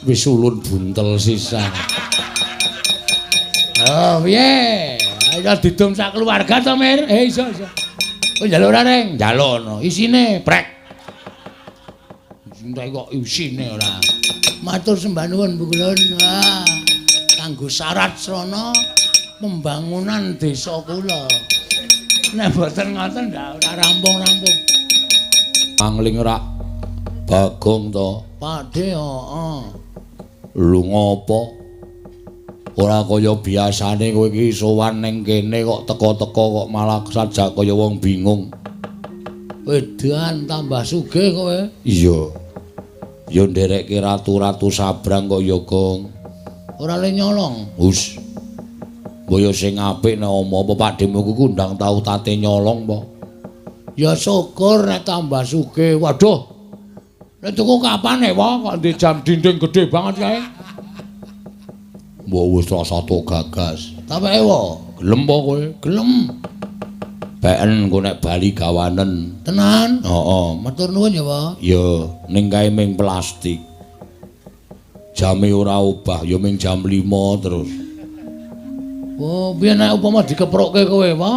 wis ulun buntel sisan. Oh, piye? Ayo didum sak keluarga to, Mir. Iso. Oh, njaluk ora, Reng? Njaluk ono. Isine brek. Entek kok isine ora. Matur sembah nuwun, Bu Kulon. Wah, kanggo syarat srana pembangunan desa kula. Nek boten ngoten ndak ora rampung-rampung. Angling ora Bagong to. Pakde, heeh. Lu ngopo? Ora kaya biasane kowe iki sowan ning kene kok teko-teko kok malah sajak kaya wong bingung. Wedan tambah sugih kowe. Iya. Ya nderekke ratu-ratu sabrang kok ya, Gong. Ora le nyolong. Hus. Boyo sing apik nek apa pakdemu ku ndang tau tate nyolong po. Ya syukur nek tambah sugih. Waduh. Nek tuku kapan e, Po? Kok di jam dinding gede banget kae. Mbok wis satu gagas. Tapeke wo, gelem po kowe? Gelem. Peken engko nek bali gawanen. Tenan? Heeh. Matur nuwun ya, Po. Ya, ning kae ming plastik. Jame ora obah, ya ming jam 5 terus. Oh, piye nek upama dikeprokke kowe, Po?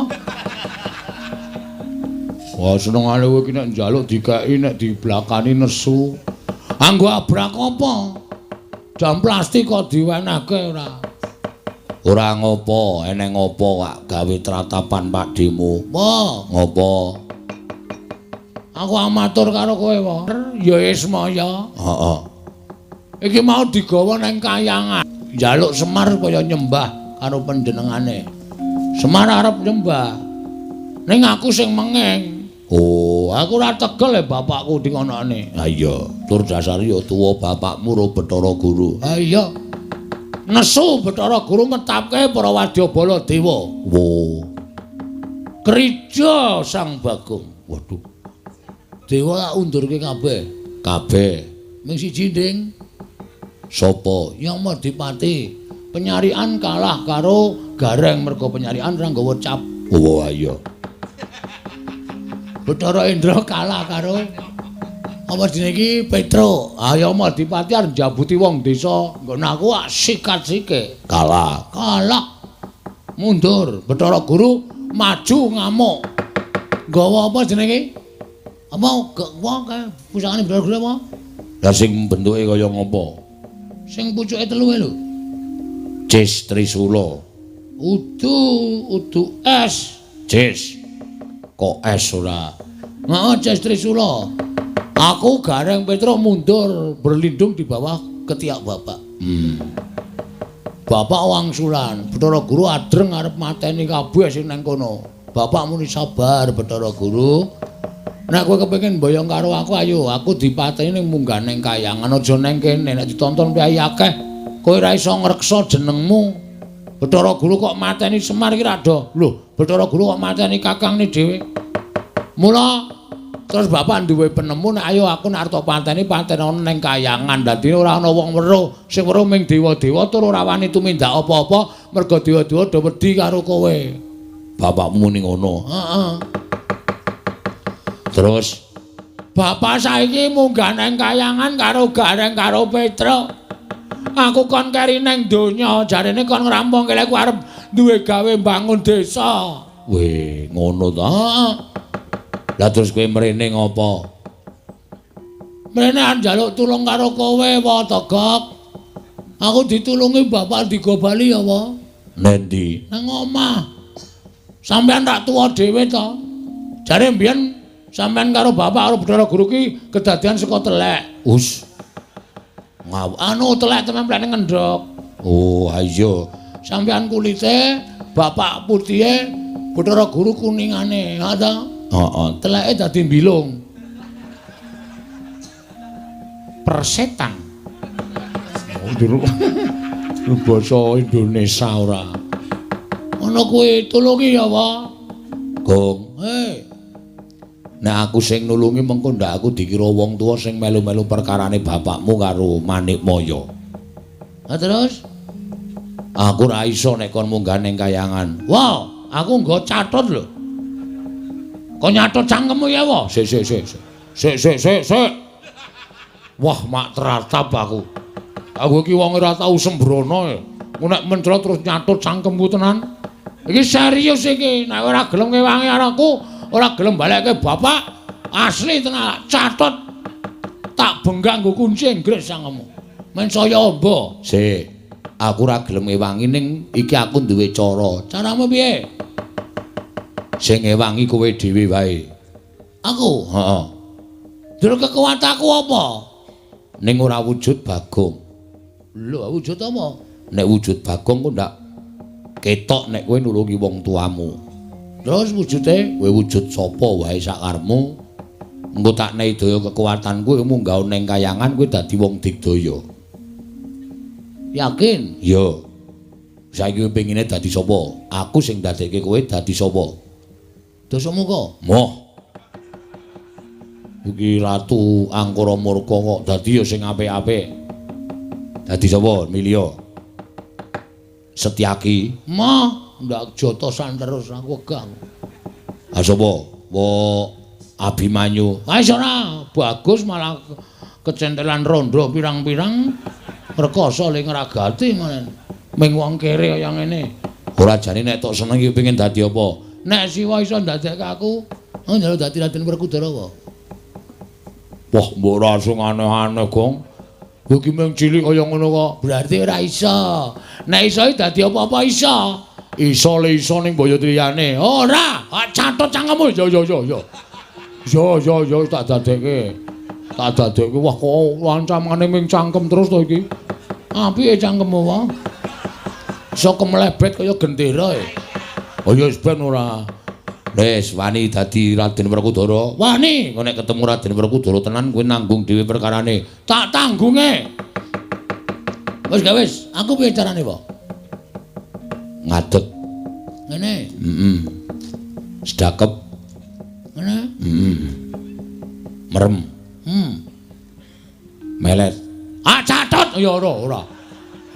Wah, senengane kowe iki nek njaluk dikeki nek diblakani nesu. Anggo abrak apa? Jam plastik kok diwenehke ora. Ora ngopo, eneng ngopo kak gawe tratapan pakdemu. Po, ngopo? Aku amatur karo kowe, Po. Ya ismaya. Heeh. Iki mau digawa nang kayangan. Njaluk Semar kaya nyembah karo panjenengane. Semar arep nyembah. Ning aku sing mengeng. Oh, aku ora tegel ya bapakku dingonone. Ha iya, tur dasar ya tuwa bapakmu ro Bathara Guru. Ha iya. Nesu Bathara Guru ngetapke para Wadyabala Dewa. Wo. Krija Sang Bagong. Waduh. Dewa tak undurke kabeh. Kabeh. Ming siji nding. Sapa? Yang Madipati. Penyarian kalah karo Gareng mergo penyarian ra nggawa cap. Oh iya. Bathara Indra kalah karo apa jenenge iki Petro. Ayo Madipati arep njabuti wong desa. Nggon aku sikat-sike. Kalah. Mundur. Bathara Guru maju ngamuk. Nggawa apa jenenge? Apa wong kae pusakane Bathara Guru apa? Lah sing bentuke kaya ngopo? Sing pucuke telu lho. Cis Trisula. Udu es. Cis. Kok es ora? Heeh, Cis Trisula. Aku Gareng Petro mundur berlindung di bawah ketiak bapak. Bapak wangsulan, Bathara Guru adreng arep mateni kabeh sing nang kono. Bapak muni sabar Bathara Guru. Nek kowe kepengin mboyong karo aku ayo, aku dipateni ning munggah ning kayangan aja nang kene nek ditonton piye akeh. Kowe ora iso ngreksa jenengmu. Bathara Guru kok mateni Semar iki ra do. Lho, Bathara Guru kok mateni kakangne dhewe. Mula terus bapak duwe penemu nek ayo aku nek arep pateni ana ning kayangan. Dadi ora ana wong weruh, sing weruh ming dewa-dewa tur ora wani tumindak apa-apa mergo dewa-dewa do wedi karo kowe. Bapakmu muni ngono. Heeh. Terus bapak saiki munggah ning kayangan karo Gareng karo Petro. Aku kon keri neng donya, jarene kon ngrampungke lek arep duwe gawe bangun desa. Weh, ngono ta? Lah terus kowe mrene ngopo? Mrene arep njaluk tulung karo kowe apa Togok? Aku ditulungi bapak digobali apa? Nendi? Nang omah. Sampeyan tak tuwa dhewe to. Jare mbiyen sampeyan karo bapak karo Bathara Guru ki kedadian saka telek. Us. Anu telek temen plene ngendhok. Oh, iya. Sampeyan kulite, bapak putihe, Bathara Guru kuningane, ha ta? Heeh. Teleke dadi mbilung. Persetan. Oh, nduruk. Basa Indonesia ora. Ana kuwi tulungi ya, Pak. Gong. Nek aku sing nulungi mengko ndak aku dikira wong tuwa sing melu-melu perkarane bapakmu karo Manikmaya. Ha terus? Aku ora iso nek kon munggah ning kayangan. Wow, aku nggo catet lho. Kok nyatet cangkemmu ya, wa? Sik. Wah, mak teratap aku. Aku iki wong ora tau sembrono. Nek mencret terus nyatut cangkemku tenan. Iki serius iki. Nek ora gelem ngewangi aku, ora gelem balekke bapak, asli tenan catet. Tak benggang nggo kunci Inggris sangemu. Men saya amba. Sik. Aku ora gelem ngewangi ning iki aku duwe cara. Caramu piye? Sing ngewangi kowe dhewe wae. Aku? Heeh. Dur kekuatanku apa? Ning ora wujud Bagong. Lho, wujud apa? Nek wujud Bagong kok ndak ketok nek kowe nulungi wong tuamu. Terus wujude kowe wujud sapa wae sakarepmu. Engko tak nehi daya kekuatanku munggah ning kayangan kowe dadi wong digdaya. Yakin? Ya. Saiki kowe pengine dadi sapa? Aku sing dadekke kowe dadi sapa? Dosamu kok? Moh. Iki Ratu Angkara Murka kok dadi ya sing apik-apik. Dadi sapa? Milya. Setyaki. Mah, ndak jotosan terus aku gang. Ah sapa? Abimanyu. Ah ora, bagus malah kecentelan rondo pirang-pirang rekoso ling ngragati men. Ming wong kere kaya ngene. Ora jane nek tok seneng iki pengin dadi apa? Nek Siwa iso ndadekke aku, njaluk dadi Raden Werkudara apa? Wah, mbok ora sing aneh-aneh, Gong. Kowe iki mung cilik kaya ngono kok. Berarti ora iso. Nek iso dadi apa-apa iso. Iso le iso ning Boyotriyane. Ora, catet cangkemmu. Yo. Yo tak dadekke. Tak dadekke. Wah, kok lancamane ming cangkem terus to iki. Apike cangkemmu wae? Iso kemlebet kaya gendera e. Oh ya wis ben ora. Wis wani dadi Raden Werkudara. Wani, kok nek ketemu Raden Werkudara tenan kowe nanggung dhewe perkarane. Tak tanggunge. Wis gak wis, aku piye carane, Pak? Ngadeg. Ngene. Sedakep. Ngene. Merem. Melet. Ah catet ya ora.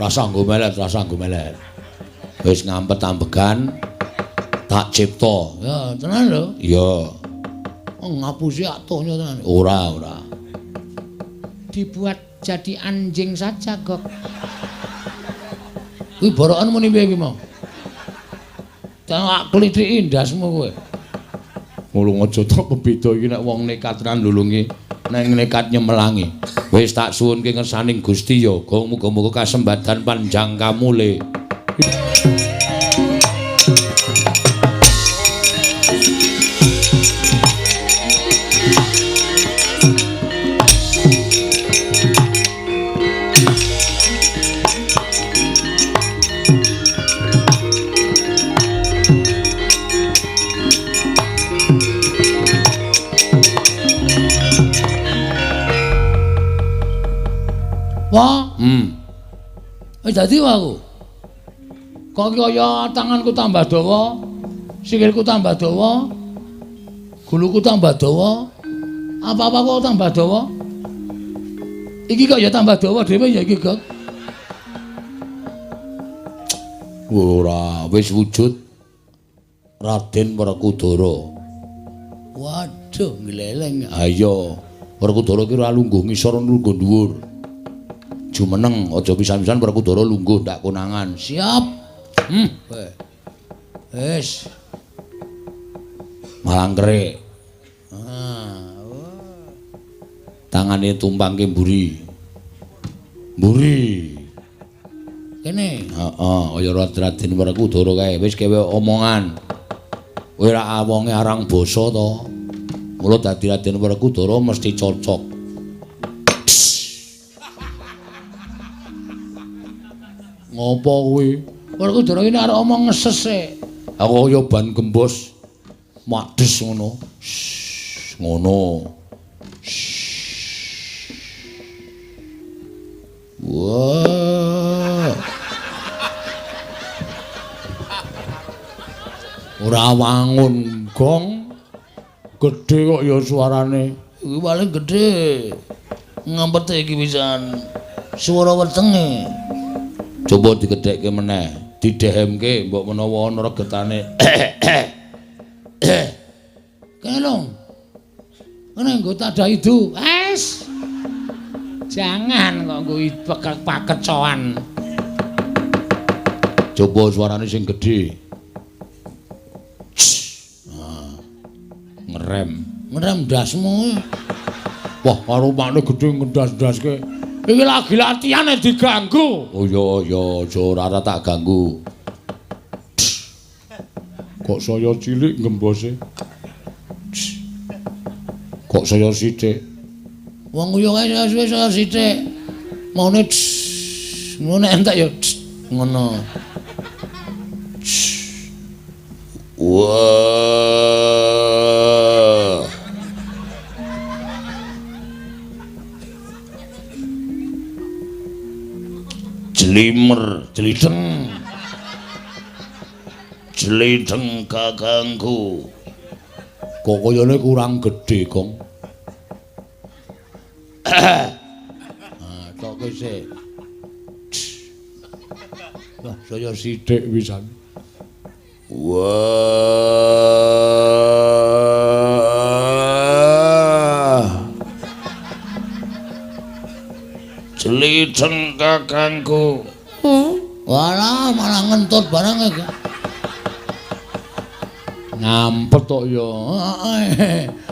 Ora sanggo melet. Wis ngampet ambegan. Tak cipta. Ya, tenan lho. Iya. Ngapusi atuhnya tenan. Ora. Dibuat jadi anjing saja, Gok. Kuwi borokan muni piye iki, Mo? Tak klithiki ndasmu kowe. Ngulung aja tok pebeda iki nek wong nekat tenan nulungi, nek nekat nyemelangi. Wis tak suwunke ngersaning Gusti ya, muga-muga kasembatan panjang kamule. Wah, dadi aku. Kok kaya tanganku tambah dawa, sikilku tambah dawa, guluku tambah dawa, apa-apa kok tambah dawa. Iki kok ya tambah dawa dhewe ya iki, Gok. Ora, wis wujud Raden Werkudara. Waduh, gleleng. Ayo, Werkudara ki ora lungguh ngisor lungguh dhuwur. Jumeneng aja pisan-pisan Werkudara lungguh ndak konangan. Siap. Wis. Malangkre. Tangane tumpangke mburi. Kene. Heeh, kaya Raden Werkudara kae. Wis kewe omongan. Kowe ra awonge arang basa to. Mula dadi Raden Werkudara mesti cocok. Ngopo kuwi? Werkudara iki arep omong ngeses e. Aku kaya ban gembos. Madhes ngono. Ngono. Wah. Ora wangun, Gong. Gedhe kok ya suarane. Iki paling gedhe. Ngampete iki pisan. Swara wetenge. Coba digedhekke meneh, didehemke mbok menawa ana regetane. Kene lho. Ngene nggo tak dah idu. Wes. Jangan kok kuwi pakecoan. Coba suarane sing gedhe. Ngerem dasmu. Wah, karo makne gedhe ngendas-ndaske. Iki lagi latihan diganggu. Oh iya, aja ora tak ganggu. Kok saya cilik ngembose. Kok saya sithik. Wong yo kae saya sithik. Maune ngono entek yo ngono. Wah. Jlimer, jlideng. Jlideng kakangku. Kok koyone kurang gedhe, Kong. Tok sik. Wah, saya sithik pisan. Wah. Jlideng kakangku. Walah, malah ngentut barang iki. Ngampet tok ya.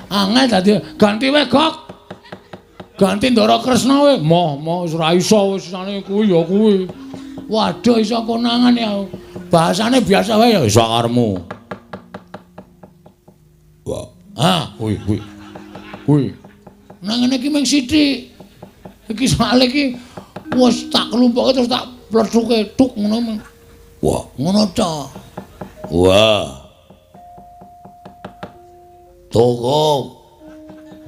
Angel dadi ganti wae, Gok. Ganti Ndara Kresna wae. Moh wis ora iso wis sane kuwi ya kuwi. Waduh iso konangan ya. Bahasane biasa wae ya iso karemu. Wah. Kuwi. Nang ngene iki mung sithik. Iki soal iki wis tak kelumpuke terus tak plethuke tuk ngono. Wah, ngono ta. Wah. Toko.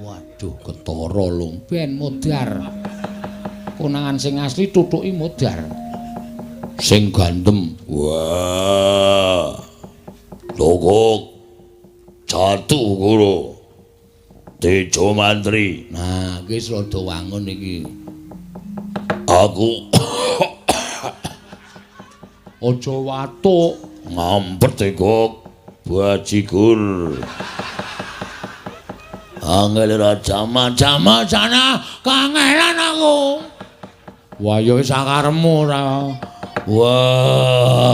Waduh, ketara lho. Ben modar. Konangan sing asli tutuki modar. Sing gandem. Wah. Toko. Jatuh guru. Tejo mantri. Nah, iki rada wangun iki. Aku aja watuk. Ngampet Kok. Bajigur. Angel ora jama-jama sana kangelan aku. Wah ya wis sakaremu ora. Wah.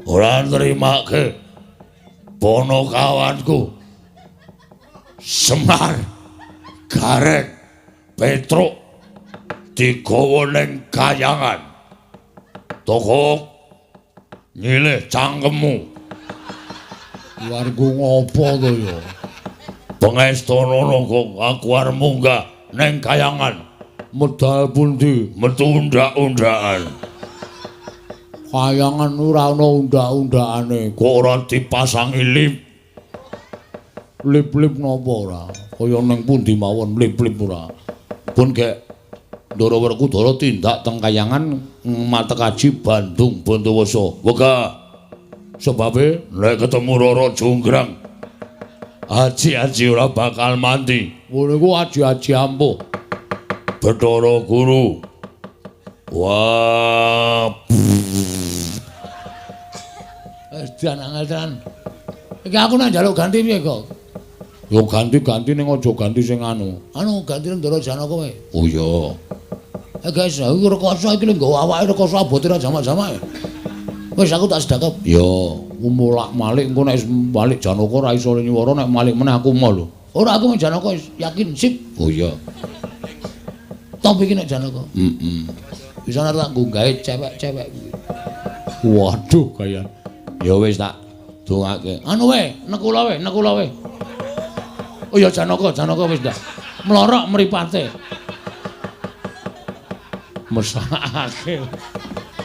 Ora nrimake ponokawanku. Semar Garet Petruk digawa ning kayangan. Toko nyilih cangkemmu. Warga ngopo to ya? Pengestonono kok aku arep munggah ning kayangan. Medal pundi? Metu undak-undakan. Kayangan ora ana undak-undakane. Kok ora dipasangi lip? Lip-lip napa ora? Kaya ning pundi mawon lip-lip ora. Pun gek Ndara Werkudara tindak teng kayangan Matekaji Bandung Bondowoso. Wega. Sebabe nek ketemu Rara Jonggrang Aji-aji ora bakal mati. Ngono iku aji-aji ampuh. Bathara Guru. Wah. Wis angel-an. Iki aku nak njaluk ganti piye kok? Yo ganti-ganti ning aja ganti sing anu. Anu ganti Ndara Janaka wae. Oh iya. Guys, aku rekoso iki lho nggawa awake rekoso abote ra jamak-jamak. Wis aku tak sedakep. Yo, mulak-malik engko nek balik Janaka ora iso nyuwara nek malik meneh aku mau lho. Ora aku men Janaka yakin sip. Oh iya. Top iki nek Janaka. Bisa tak nggawe cewek-cewek kuwi. Waduh kaya. Ya wis tak dongake. Anu wae, nekula wae. Oh ya Janaka wis ndak. Mlorok mripate. Mesake.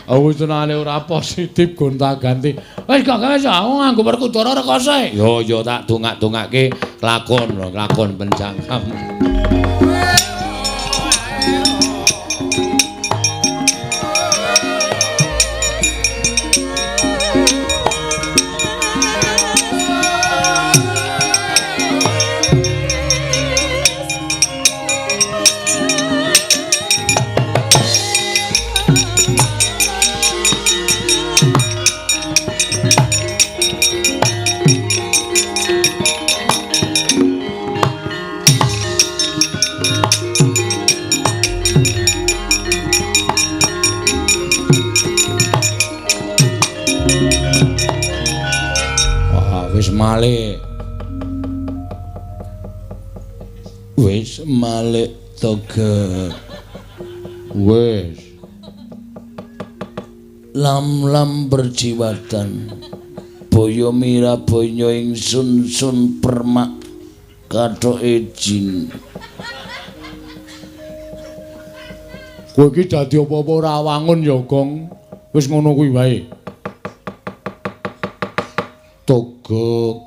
Aku senane ora positif gonta-ganti. Wis kok wis aku nganggo Werkudara rekoso. Yo tak dongak-dongake lakon penjangkam. Wis malik toga. Wis. Lam-lam perjiwatan. Boyo miraboyo ingsun permak kathoke jin. Kowe iki dadi apa-apa ora wangun ya, Gong. Wis ngono kuwi wae. Toga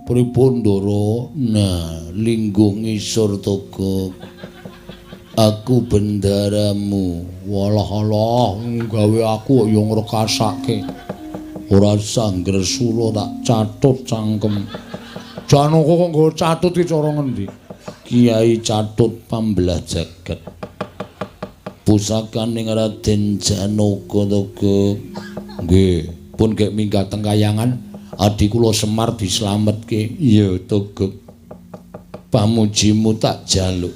pripun Ndara? Nah, linggung ngisor Toga. Aku bendaramu. Walah-alah, gawe aku ya ngrekasake. Ora sangger sula tak catut cangkem. Janaka kok nggo catut iki cara ngendi? Kiai Catut Pambelah Jagat. Pusakaning Raden Janaka Toga. Nggih, pun kek minggat teng kayangan adi kula Semar dislametke. Iya Toga. Pamujimu tak jaluk.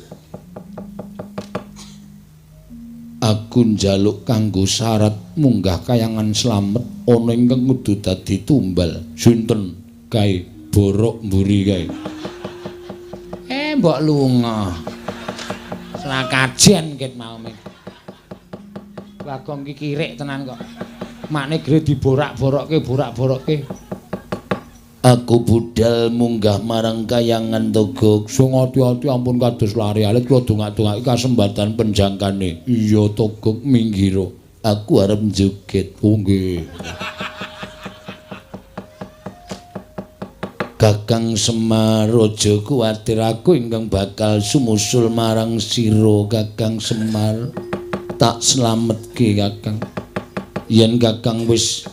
Aku njaluk kanggo syarat munggah kayangan slamet ana ingkang kudu dadi tumbal. Sinten kae? Borok mburi kae. Mbok lunga. Ora kajen ket mau men. Bagong iki kirik tenan kok. Makne gre diborak-borokke. Aku budal munggah marang kayangan Toga. Sing ati-ati ampun kados lari alit kula dongak-dongaki kasembatan penjangkane. Iya Toga minggiro. Aku arep joget. Oh nggih. Kakang Semar aja kuwatir aku ingkang bakal sumusul marang sira Kakang Semar. Tak slametke Kakang. Yen Kakang wis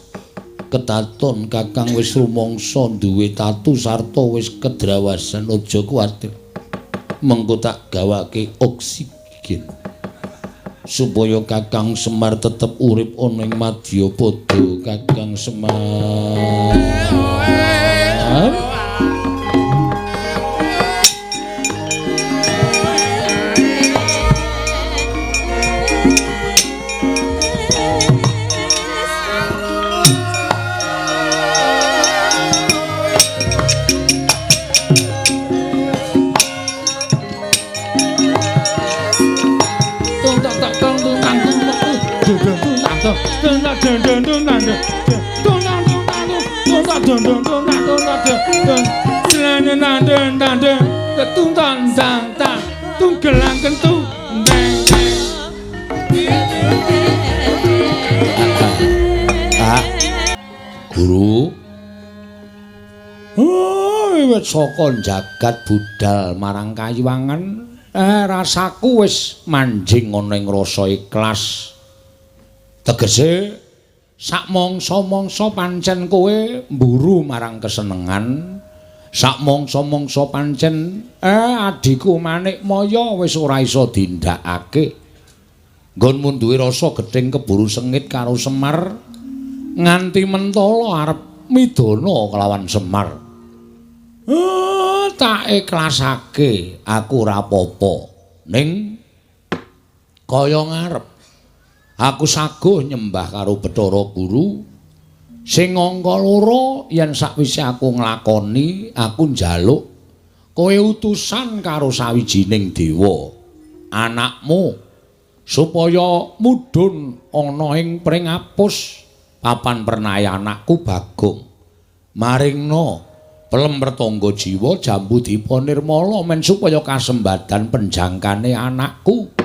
ketaton, Kakang wis rumangsa duwe tatu sarta wis kedrawasan, aja kuwatir. Mengko tak gawake oksigen supaya Kakang Semar tetep urip ana ing Madyapada. Kakang Semar. Guru, wiwit saka jagat budal marang Kayuwangen, rasaku wis manjing ana ing rasa ikhlas. Tegese sak mangsa-mangsa pancen kowe mburu marang kesenengan, sak mangsa-mangsa pancen adiku Manikmaya wis ora iso dindakake. Nggonmu duwe rasa gething keburu sengit karo Semar nganti mentala arep midana kelawan Semar. Tak ikhlasake, aku ora apa-apa. Ning kaya ngarep aku saguh nyembah karo Bathara Guru sing angka loro yen sakwise aku nglakoni aku njaluk kowe utusan karo sawijining dewa anakmu supaya mudhun ana ing Pringapus papan pernaya anakku Bagong maringna pelem pertangga jiwa jambu dipa nirmala men supaya kasembadan penjangkane anakku.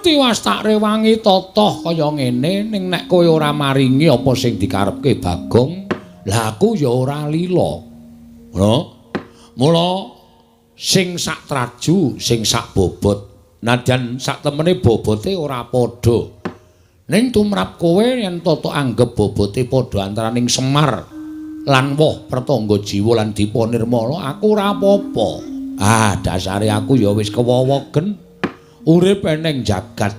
Tiwas tak rewangi totoh kaya ngene ning nek kowe ora maringi apa sing dikarepke Bagong, lah aku ya ora lila. Mula sing sak traju, sing sak bobot, nadyan sak temene bobote ora padha. Ning tumrap kowe yen tata anggap bobote padha antaraning Semar lan Woh Pertangga Jiwa lan Dipa Nirmala, aku ora apa-apa. Dasare aku ya wis kewowogen. Urip eneng jagat.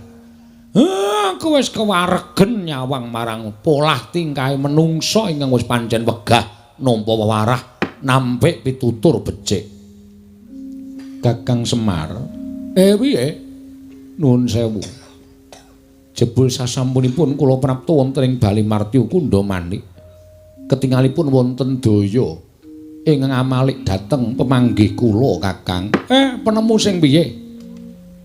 Aku wis kewaregen nyawang marang polah tingkahe menungsa ingkang wis pancen wegah nampa wewarah nampik pitutur becik. Kakang Semar, piye? Nuwun sewu. Jebul sasampunipun kula prapta wonten ing Bali Martya Kundamani. Ketingalipun wonten daya ingkang amalik dhateng pemanggih kula Kakang. Penemu sing piye?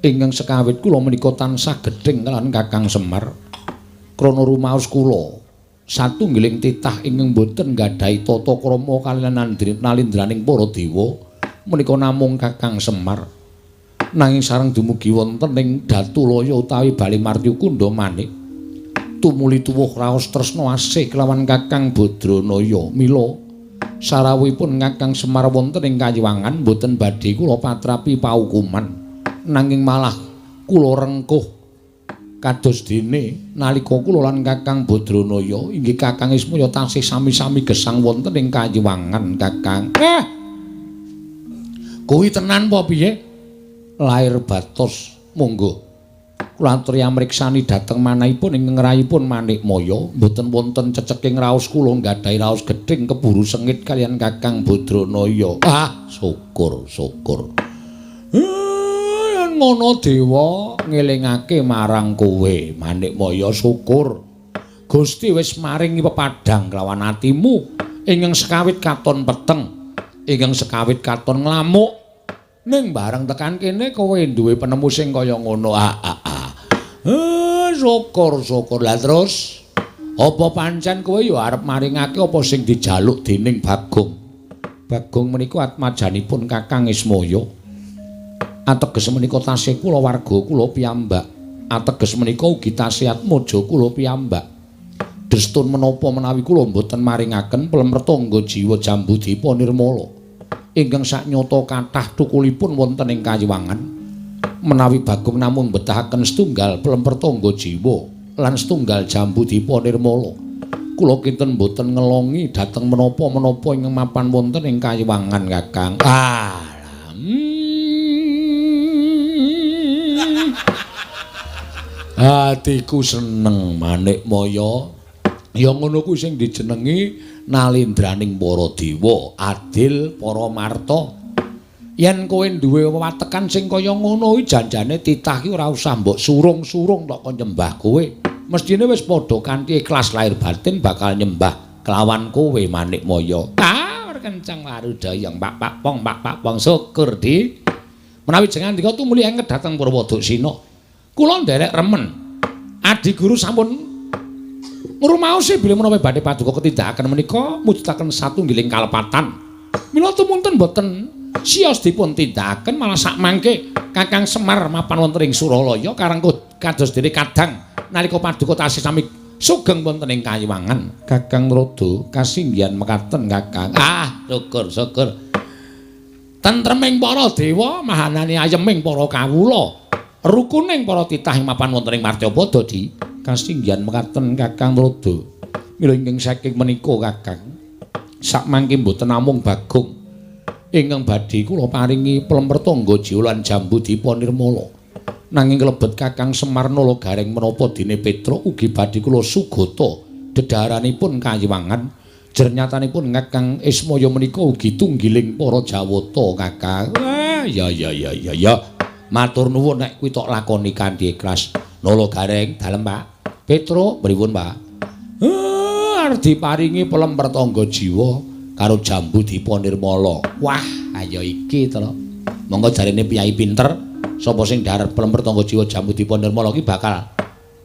Ingkang sekawit kula menika tansah gedhing kaliyan Kakang Semar. Krana rumaos kula satunggiling titah ingkang boten nggadhahi tata krama kaliyan nalindraning para dewa menika namung Kakang Semar. Nanging sareng dumugi wonten ing Datulaya utawi Bali Martyukunda manik tumuli tuwuh raos tresna asih kelawan Kakang Badranaya. Mila sarawuhipun Kakang Semar wonten ing Kayiwangan boten badhe kula patrapi paukuman nanging malah kula rengkuh kados dene nalika kula lan Kakang Badranaya inggih Kakang Ismaya tansih sami-sami gesang wonten ing Kayiwangan Kakang. Kuwi tenan apa piye? Lair batos monggo kula aturi amriksani dhateng manahipun ing ngrayipun Manikmaya mboten wonten ceceking raos kula nggadhahi raos gedhing keburu sengit kaliyan Kakang Badranaya. Syukur yen ngono dewa ngelingake marang kowe Manikmaya. Syukur Gusti wis maringi pepadhang kelawan atimu ingkang sekawit katon peteng ingkang sekawit katon nglamuk. Ning bareng tekan kene kowe duwe penemu sing kaya ngono. Syukur. Lah terus apa pancen kowe ya arep maringake apa sing dijaluk dening Bagong? Bagong menika atmajanipun Kakang Ismaya. Ateges menika tasih kula warga kula piyambak. Ateges menika ugi tasih atmaja kula piyambak. Destun menapa menawi kula mboten maringaken plemrtangga jiwa Jambudipa Nirmala. Ingkang saknyata kathah thukulipun wonten ing Kayiwangan menawi Bagong namung betahaken setunggal plempertangga jiwa lan setunggal Jambudipa Nirmala kula kinten boten ngelongi dhateng menapa-menapa ing mapan wonten ing Kayiwangan Kakang. Atiku seneng Manikmaya. Ya ngono kuwi sing dijenengi nalindraning para dewa, adil para marta. Yen kowe duwe wewatekan sing kaya ngono kuwi janjane titah ki ora usah mbok surung-surung tok kon nyembah kowe. Mestine wis padha kanthi ikhlas lahir batin bakal nyembah kelawan kowe Manikmaya. Kenceng warudayang pak pong syukur di. Menawi jenengan ndika tumuli enget dhateng Purwodaksina. Kula nderek remen. Adi guru sampun ngrumaosi bilih menawi badhe paduka ketindakaken menika mujudaken satunggiling kalepatan. Mila tumunten boten siyos dipun tindakaken malah sak mangke Kakang Semar mapan wonten ing Suralaya karengkuh kados dene kadang nalika paduka tasih sami sugeng wonten ing Kayiwangan. Kakang Rada kasinggihan mekaten Kakang. Syukur. Tentreming para dewa, mahanane ayeming para kawula, rukuning para titah ing mapan wonten ing Martyapada di kasinggihan mekaten Kakang Rada. Mila ingkang saking menika Kakang sakmangke mboten namung Bagong ingkang badhe kula paringi plempertangga jiwa lan Jambudipa Nirmala nanging kelebet Kakang Semar Nalagareng menapa dene Petra ugi badhe kula sugata dedhaharanipun Kayiwangan. Jernyatanipun Kakang Ismaya menika ugi tunggiling para Jawata Kakang. Ya. Matur nuwun nek kuwi tok lakoni kanthi ikhlas. Nalagareng dalem Pak. Petra pripun Pak? Arep diparingi plempertangga jiwa karo Jambudipa Nirmala. Wah, ayo iki to. Monggo jarene piyai pinter sapa sing dharep plempertangga jiwa Jambudipa Nirmala iki bakal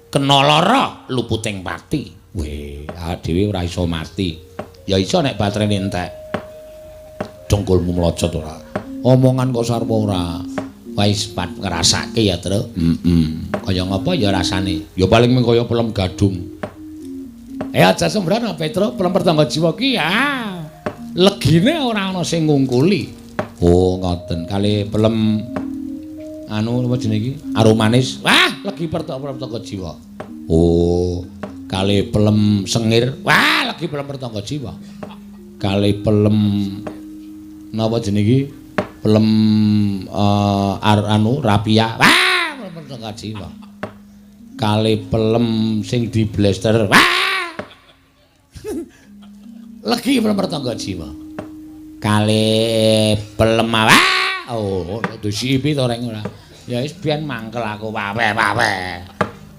kena lara luputing pati. Weh, dhewe ora iso mati. Ya iso nek baterene entek. Dongkulmu mlocot ora. Omongan kok sarwa ora. Wis pat ngrasake ya, Tru. Kaya ngapa ya rasane? Ya paling mung kaya pelem gadung. Aja sembrono Petro, pelem pertangga jiwa ki legine ora ana sing ngungkuli. Oh, ngoten. Kali pelem anu apa jenenge iki? Aromanis. Wah, legi pertangga jiwa. Oh, kali pelem sengir. Wah, legi pelem pertangga jiwa. Kali pelem napa jenenge iki? Pelem anu rapia. Wah, pelem pertangga jiwa. Kali pelem sing di blaster. Wah. Legi pelem pertangga jiwa. Kali pelem wah. Oh, disipi to reng ora. Ya wis biyen mangkel aku wawe.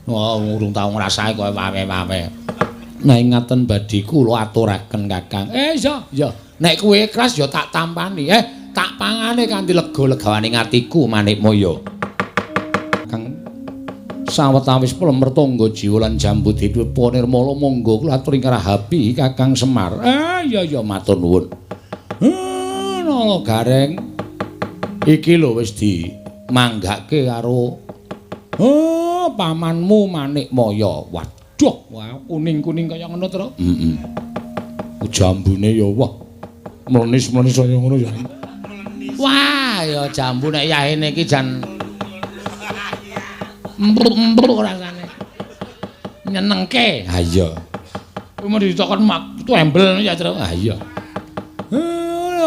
Oh, urung tau ngrasake koyo wawe. Nah, ngaten badhe kula aturaken Kakang. Ya. Nek kowe ikhlas ya tak tampani. Tak pangane kanthi lega-legawaning atiku Manikmaya. Kang sawetawis plemertangga jiwa lan jambu dipun nirmala monggo kula aturi ngarahapi Kakang Semar. Iya matur nuwun. Nala Gareng iki lho wis dimanggake karo pamanmu Manikmaya. Waduh, wah kuning-kuning kaya ngono to. Heeh. Jambune ya wah. Mlenis-mlenis kaya ngono ya. Wah, ya jambu nek yahene iki jan empuk rasane. Nyenengke. Ha iya. Kuwi mau ditokon embel ya, Tru. Ha iya.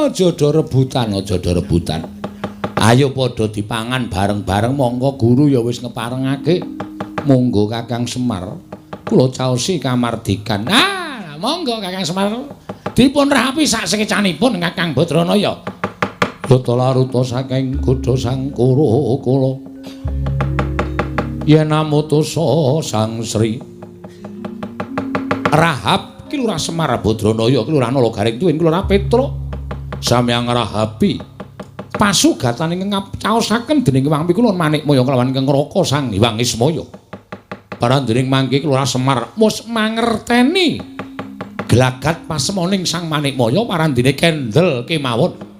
Aja do rebutan. Ayo padha dipangan bareng-bareng monggo guru ya wis ngeparengake. Monggo Kakang Semar kula caosi kamardikan. Monggo Kakang Semar dipun rahapi sak sekecanipun Kakang Badranaya. Data laruta saking Gudha Sangkara kula yen amutusa Sang Sri Rahab ki Lurah Semar Badranaya ki Lurah Nala Gareng tuwin Lurah Petruk samyang rahapi pasugatan ingkang caosaken dening Wang Pikulun Manikmaya kelawan Kang Raka Sang Hyang Ismaya parandening mangke Lurah Semar mus mangerteni gelagat pasemoning Sang Manikmaya parandene kendel kemawon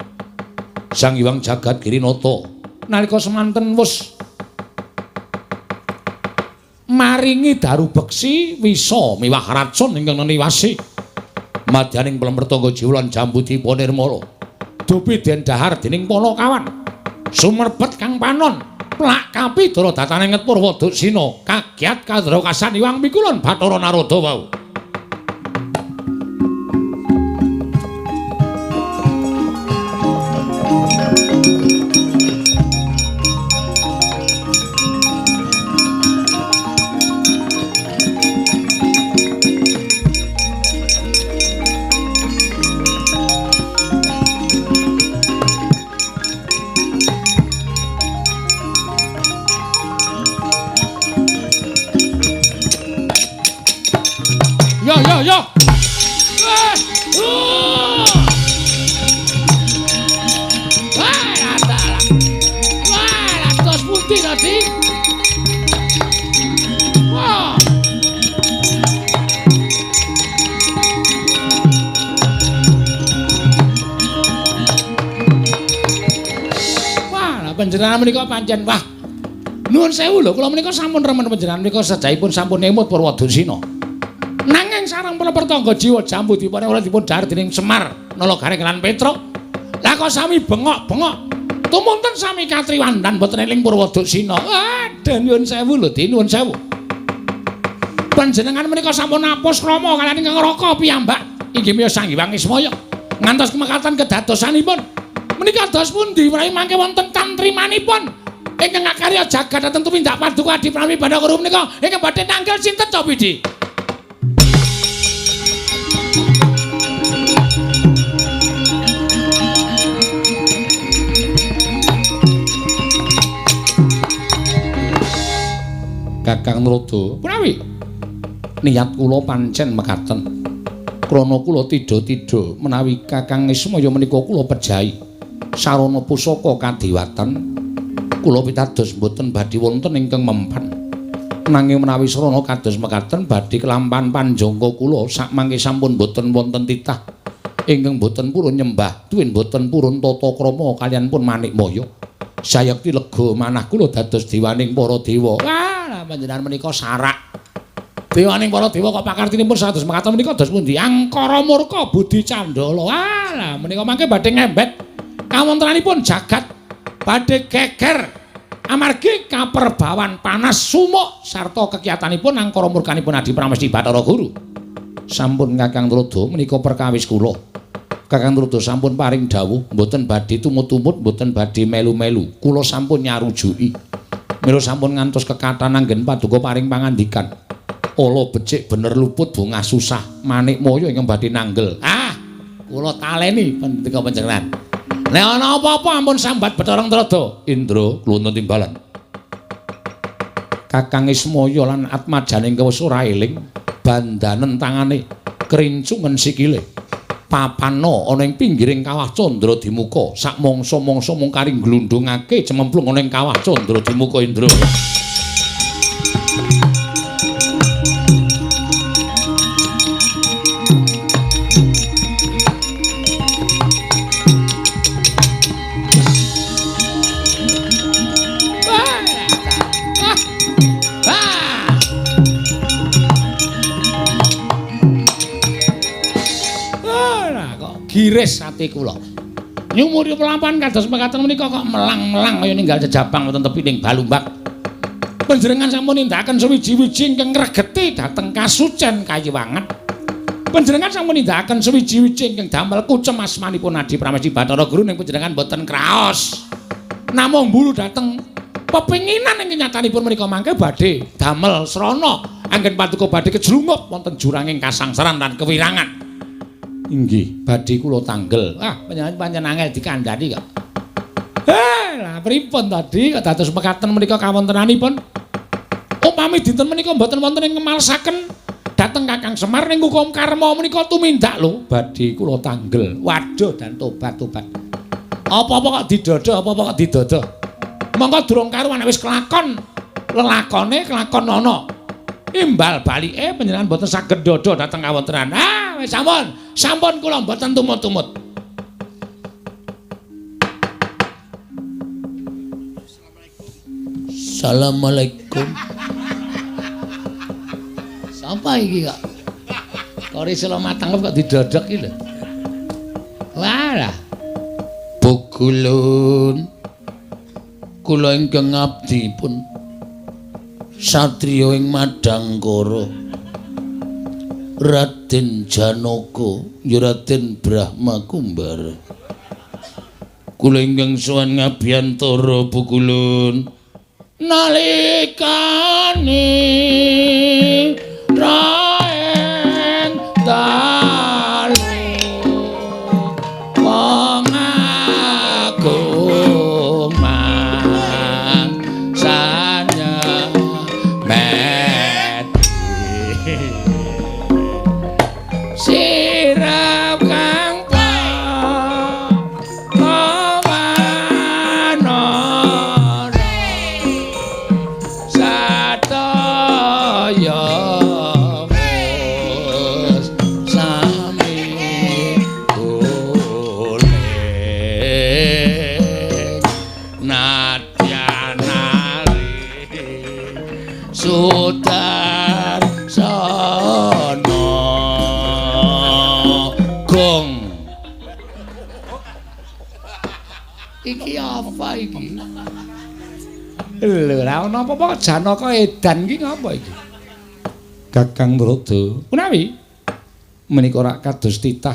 Sang Hyang Jagat Girinata nalika semanten wis maringi daru beksi wisa miwah racun ingkang niwasi madyaning plemertangga jiwa lan jambu dipun nirmala dupi den dahar dening Panakawan sumerbet Kang Panon plak kapi dara datane nget Purwadasina kagiat kadrakasan Hyang Pikulun Bathara Narada wau. Yo. Wah, tos putih tadi. Wah. Wah, panjenengan menika pancen wah. Nuwun sewu lho, kula menika sampun remen panjenengan menika sedahipun sampun emut Purwadasina. Nanging sareng plemertangga jiwa jambu dipun ora dipun dahar dening Semar Nala Gareng lan Petruk. Lah kok sami bengok-bengok. Tumunten sami katriwandan boten eling Purwadasina. Nuwun sewu lho, nuwun sewu. Panjenengan menika sampun apus krama kaliyan Kang Raka piyambak. Inggih miya Sang Hyang Ismaya. Ngantos kemekatan kedadosanipun. Menika dos pundi menawi mangke wonten kantrimanipun. Ingkang ngakarya jagat dhateng tumindak paduka Adi Pramila Bathara menika ingkang badhe nanggal sinten to Pidi? Kakang Narada, prawi niat kula pancen mekaten. Krana kula tidha-tidha menawi Kakang Ismaya menika kula pejahi sarana pusaka kadewatan. Kula pitados mboten badhe wonten ingkang mempan. Nanging menawi sarana kados mekaten badhe kelampahan panjangka kula sakmangke sampun mboten wonten titah ingkang mboten purun nyembah, tuwin mboten purun tata krama kaliyan pun Manikmaya. Sayekti lega manah kula dados dewaning para dewa. Panjenengan menika sarak. Dewaning para dewa kok pakartinipun sados mekaten menika dos pundi? Angkara murka budi candala. Alah menika mangke badhe ngembet kawontenanipun jagat badhe geger amargi kaperbawan panas sumuk sarta kekiyatanipun angkara murkanipun Adi Pramesti Bathara Guru. Sampun Kakang Narada menika perkawis kula. Kakang Narada sampun paring dawuh mboten badhe tumut-tumut, mboten badhe melu-melu. Kula sampun nyarujuki. Mila sampun ngantos kekathah anggen paduka paring pangandikan. Ala becik bener luput bungah susah Manikmaya ingkang badhe nanggel. Kula taleni pendika panjenengan. Nek ana apa-apa ampun sambat Bathara Narada. Indra kula wonten timbalan. Kakang Ismaya lan atmajaning kewis ora eling bandanen tangane, kerincungen sikile. papano ana ing pinggiring kawah Candra Dimuka sak mangsa-mangsa mung karing glundhungake cememplung ana ing kawah Candra Dimuka Indra. Giris ati kula. Nyumuri pelampahan kados mekaten menika kok melang-melang kaya ninggal jejabang wonten tepining Balumbak. Panjenengan sampun nindakaken sewiji-wiji ingkang ngregeti dhateng kasucen kayiwangan. Panjenengan sampun nindakaken sewiji-wiji ingkang damel kucem asmanipun Adi Pramesti Bathara Guru ning panjenengan boten kraos. Namung mbulu dhateng pepinginan ing nyatanipun menika mangke badhe damel srana anggen paduka badhe kejlungup wonten juranging kasangsaran lan kewirangan. Inggih, badhe kula tanggel. Ah, panjenengan angel dikandhani kok. Lah pripun tadi kok dados mekaten menika kawontenanipun? Upami dinten menika mboten wonten ing ngemalsaken dhateng Kakang Semar ning hukum karma menika tumindak lho, badhe kula tanggel. Waduh dan tobat-tobat. Apa-apa kok didodo, apa-apa kok didodo. Monggo durung karuan wis kelakon. Lelakone kelakon ana. Imbal balike panjenengan boten saged dodo dhateng kawontenan. Ah, wis sampun kula boten tumut-tumut. Assalamualaikum. Sapa iki kok? Kori selo matang kok didodok iki lho. Walah. Bugulun. Kula ingkang ngabdi pun satriya ing Madangkara. Raden Janaka, ya Raden Brahma Kumbara. Kula ingkang sowan ngabiyantara Bugulun. Nalikane raeng dalu wong agung mangsanya mati sirap kang iki apa iki? Lho, ra ono apa-apa kok Janaka edan iki ngapa iki? Kakang Brada. Punawi? Menika rak kados titah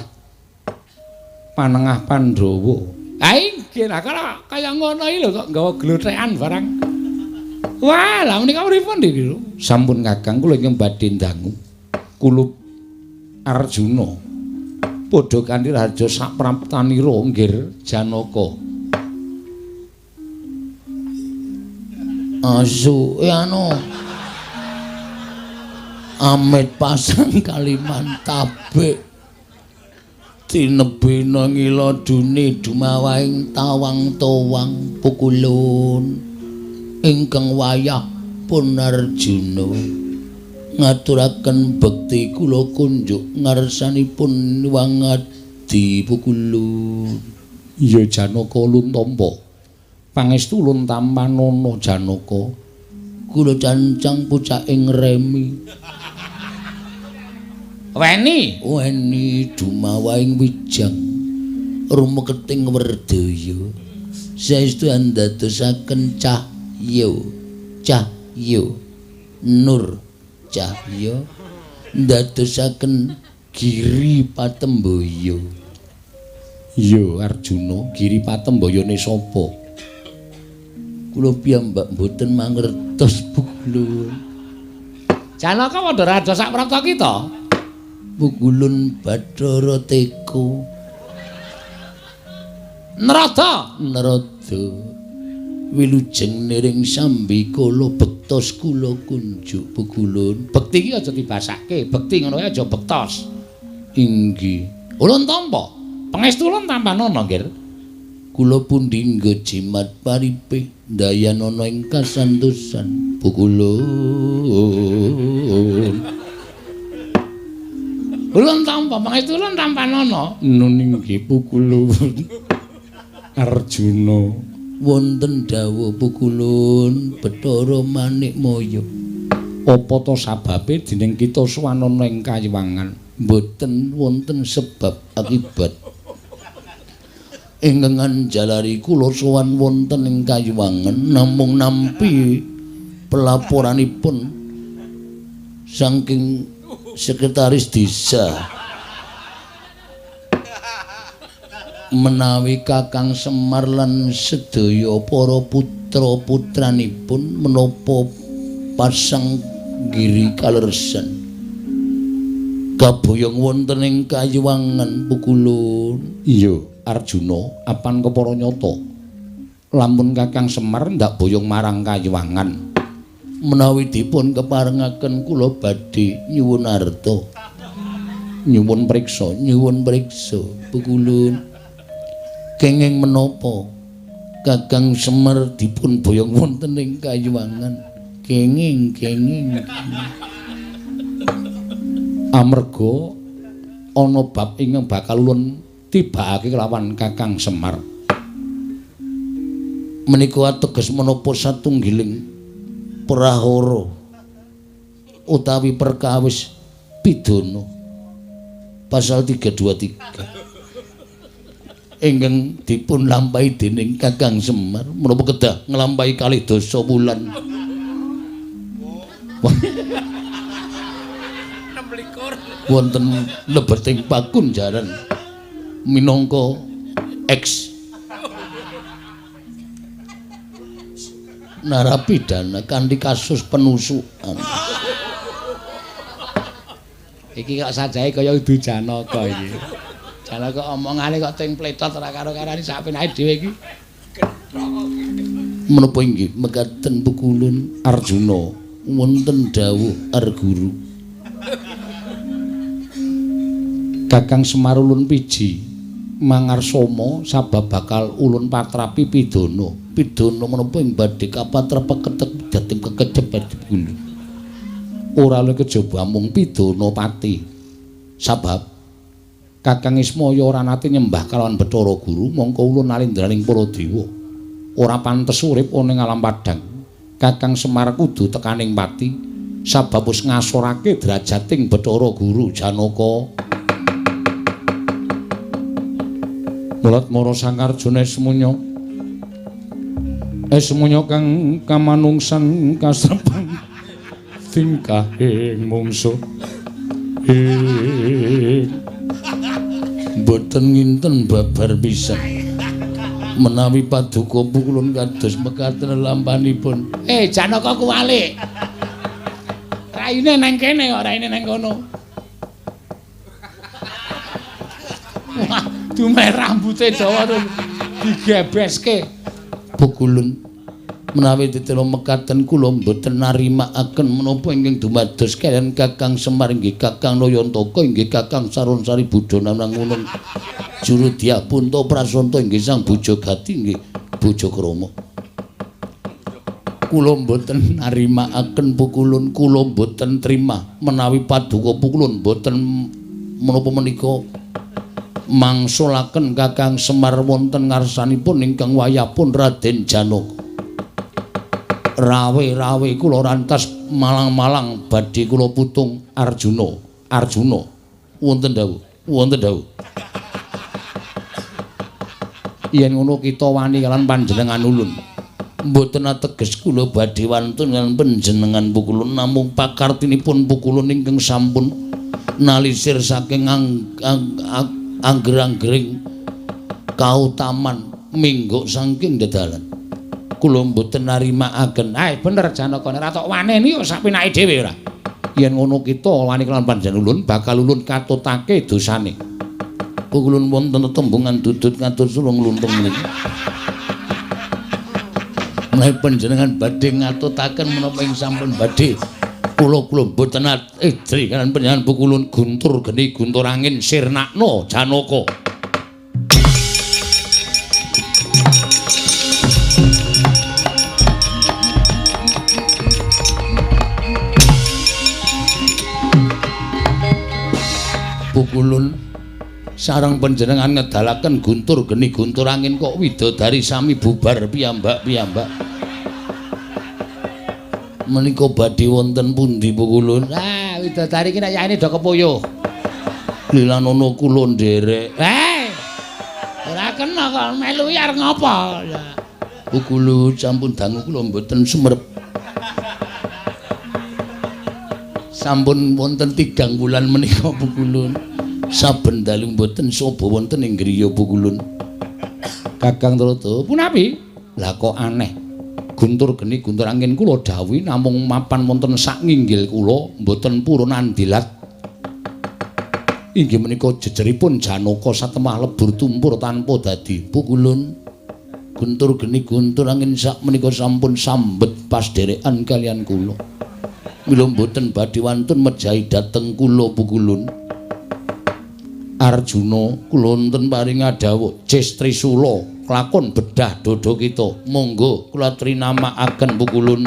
panengah Pandhawa. Ha inggih lah kaya ngono iki lho kok nggawa glotrekan barang. Wah, lah menika pripun iki lho? Sampun Kakang kula ingkang badhe ndangu. Kulup Arjuna padha kanthi raja sak praptanira nggir Janaka. Asu anu Amit pasang Kalimantabe tinebena ngilodune dumawaing tawang-tawang Pukulun ingkang wayah pun Arjuna ngaturaken bekti kula kunjuk ngarsanipun wangadi Pukulun. Ya Janaka luntampa pangestu ulun tampanono Janaka kula cancang pucaking remi weni dumawaing wijang rumeketing werdaya saestu andadosaken cahya nur cahya ndadosaken Giri Patembaya. Ya Arjuna, Giri Patembayane sapa? Kula piyambak mboten mangertos Pukulun. Janaka padha raja sak prapta kita. Pukulun Bathara Teka. Narada wilujeng niring sambikala bektos kula kunjuk Pukulun. Bekti iki aja dibasake, bekti ngono ae aja bektos. Inggih. Ulun tampa. Pangestu ulun tampanana, Nggih. Kula pundi nggo jimat paripe dayanana ing kasantosan pukulun. Ulun tampa, pangestu ulun tampanana. Nun inggih pukulun. Arjuna wonten dawuh pukulun Bathara Manikmaya. Apa to sababe dening kita suwanana ing Kayiwangan? Mboten wonten sebab akibat. Ingkang jalari kula sowan wonten ing Kayiwangan namung nampi pelaporanipun saking sekretaris desa menawi Kakang Semar lan sedaya para putra-putranipun menapa pasang giri kalersan kaboyong wonten ing Kayiwangan pukulun. Iya, Arjuna, apan kepara nyata. Lamun Kakang Semar ndak boyong marang Kayiwangan, menawi dipun keparengaken kula badhe nyuwun arta. Nyuwun priksa pukulun. Kenging menapa Kakang Semar dipun boyong wonten ing Kayiwangan? Kenging. Amarga ana bab ingkang bakal ulun tibakake kelawan Kakang Semar. Menika ateges menapa satunggiling prahara utawi perkawis pidana pasal 323 ingkang dipun lampahi dening Kakang Semar menapa kedah nglampahi kalih dasa wulan. Wonten lebeting pakunjaran minangka eks narapidana kanthi kasus penusukan. Iki kok sajahe kaya Udu Janaka iki. Janaka omongane kok ting pletot ora karo-karane sapenake dhewe iki. Menapa inggih mekaten pukulun Arjuna wonten dawuh Arguru. Kakang Semar ulun piji mangarsama sabab bakal ulun patrapi pidana. Pidana menapa ing badhe kapatrapak ketek dhateng kekecepet pukulun. Ora luwih kejaba mung pidana pati. Sabab Kakang Ismaya ora nate nyembah kalawan Bathara Guru, mongko ulun nalindraning para dewa ora pantes urip ana ing alam padhang. Kakang Semar kudu tekaning pati sabab wis ngasorake derajating Bathara Guru Janaka. Mulat Mara Sangarjana semunya kang kamanungsan kasrepang tingkahing mungsuh boten nginten babar pisan menawi paduka pukulun kados mekaten lampanipun. Janaka kuwalik. Raine nang kene kok raine nang kono. Wah, dumeh rambute dawa digebeske. Pukulun menawi titira mekaten kula mboten narimakaken menapa ingkang dumados kaliyan Kakang Semar inggih Kakang Nayantaka inggih Kakang Sarunsari Budana nangunun juru Diapunta Prasanta inggih Sang Bojogati inggih Bojokrama. Kula mboten narimakaken pukulun, kula mboten trima menawi paduka pukulun mboten menapa menika mangsulaken Kakang Semar wonten ngarsanipun ingkang wayahipun Raden Janaka. Rawe kula rantas malang-malang badhe kula putung Arjuna wonten dawuh yen ngono kita wani kalian panjenengan ulun mboten ateges kula badhe wantun lan panjenengan pukulun namung pakartinipun pukulun ingkang sampun nalisir saking angger-anggering kautaman minggo saking dedalan. Kula mboten narimakaken. Bener Janaka nek tok waneni kok sapenake dhewe ora. Yen ngono kita wani kelawan panjenengan ulun bakal ulun katutake dosane. Pukulun wonten tembungan dudut ngatur sulung luntung niki. Menawi panjenengan badhe ngatutaken menapa ing sampun badhe Kula mboten ejri kan panjenengan pukulun guntur geni guntur angin sirnakno Janaka. Pukulun sareng panjenengan ngedalaken guntur geni guntur angin kok widodari sami bubar piyambak. Menika badhe wonten pundi Pukulun? Ah, widodari ki nek yaene do kepuyuh. Lilan ana kula nderek. Ora kena kok melu arep ngopo? Pukulun sampun dangu kula mboten sumerep. Sampun wonten 3 wulan menika Pukulun. Saben dalu mboten sapa wonten ing griya Pukulun. Kakang Trata, punapi? Lah kok aneh. Guntur geni guntur angin kula dawuhi namung mapan wonten sak nginggil kula mboten purun andilat. Inggih menika jejeripun Janaka satemah lebur tumpur tanpa dadi. Pukulun guntur geni guntur angin sak menika sampun sambet pas derekan kalian kula. Mila mboten badhe wantun mejahi dhateng kula Pukulun. Arjuna kula wonten paring adhawuh Jes Trisula kelakon bedah dodo kita. Monggo kula trinamakaken Pukulun.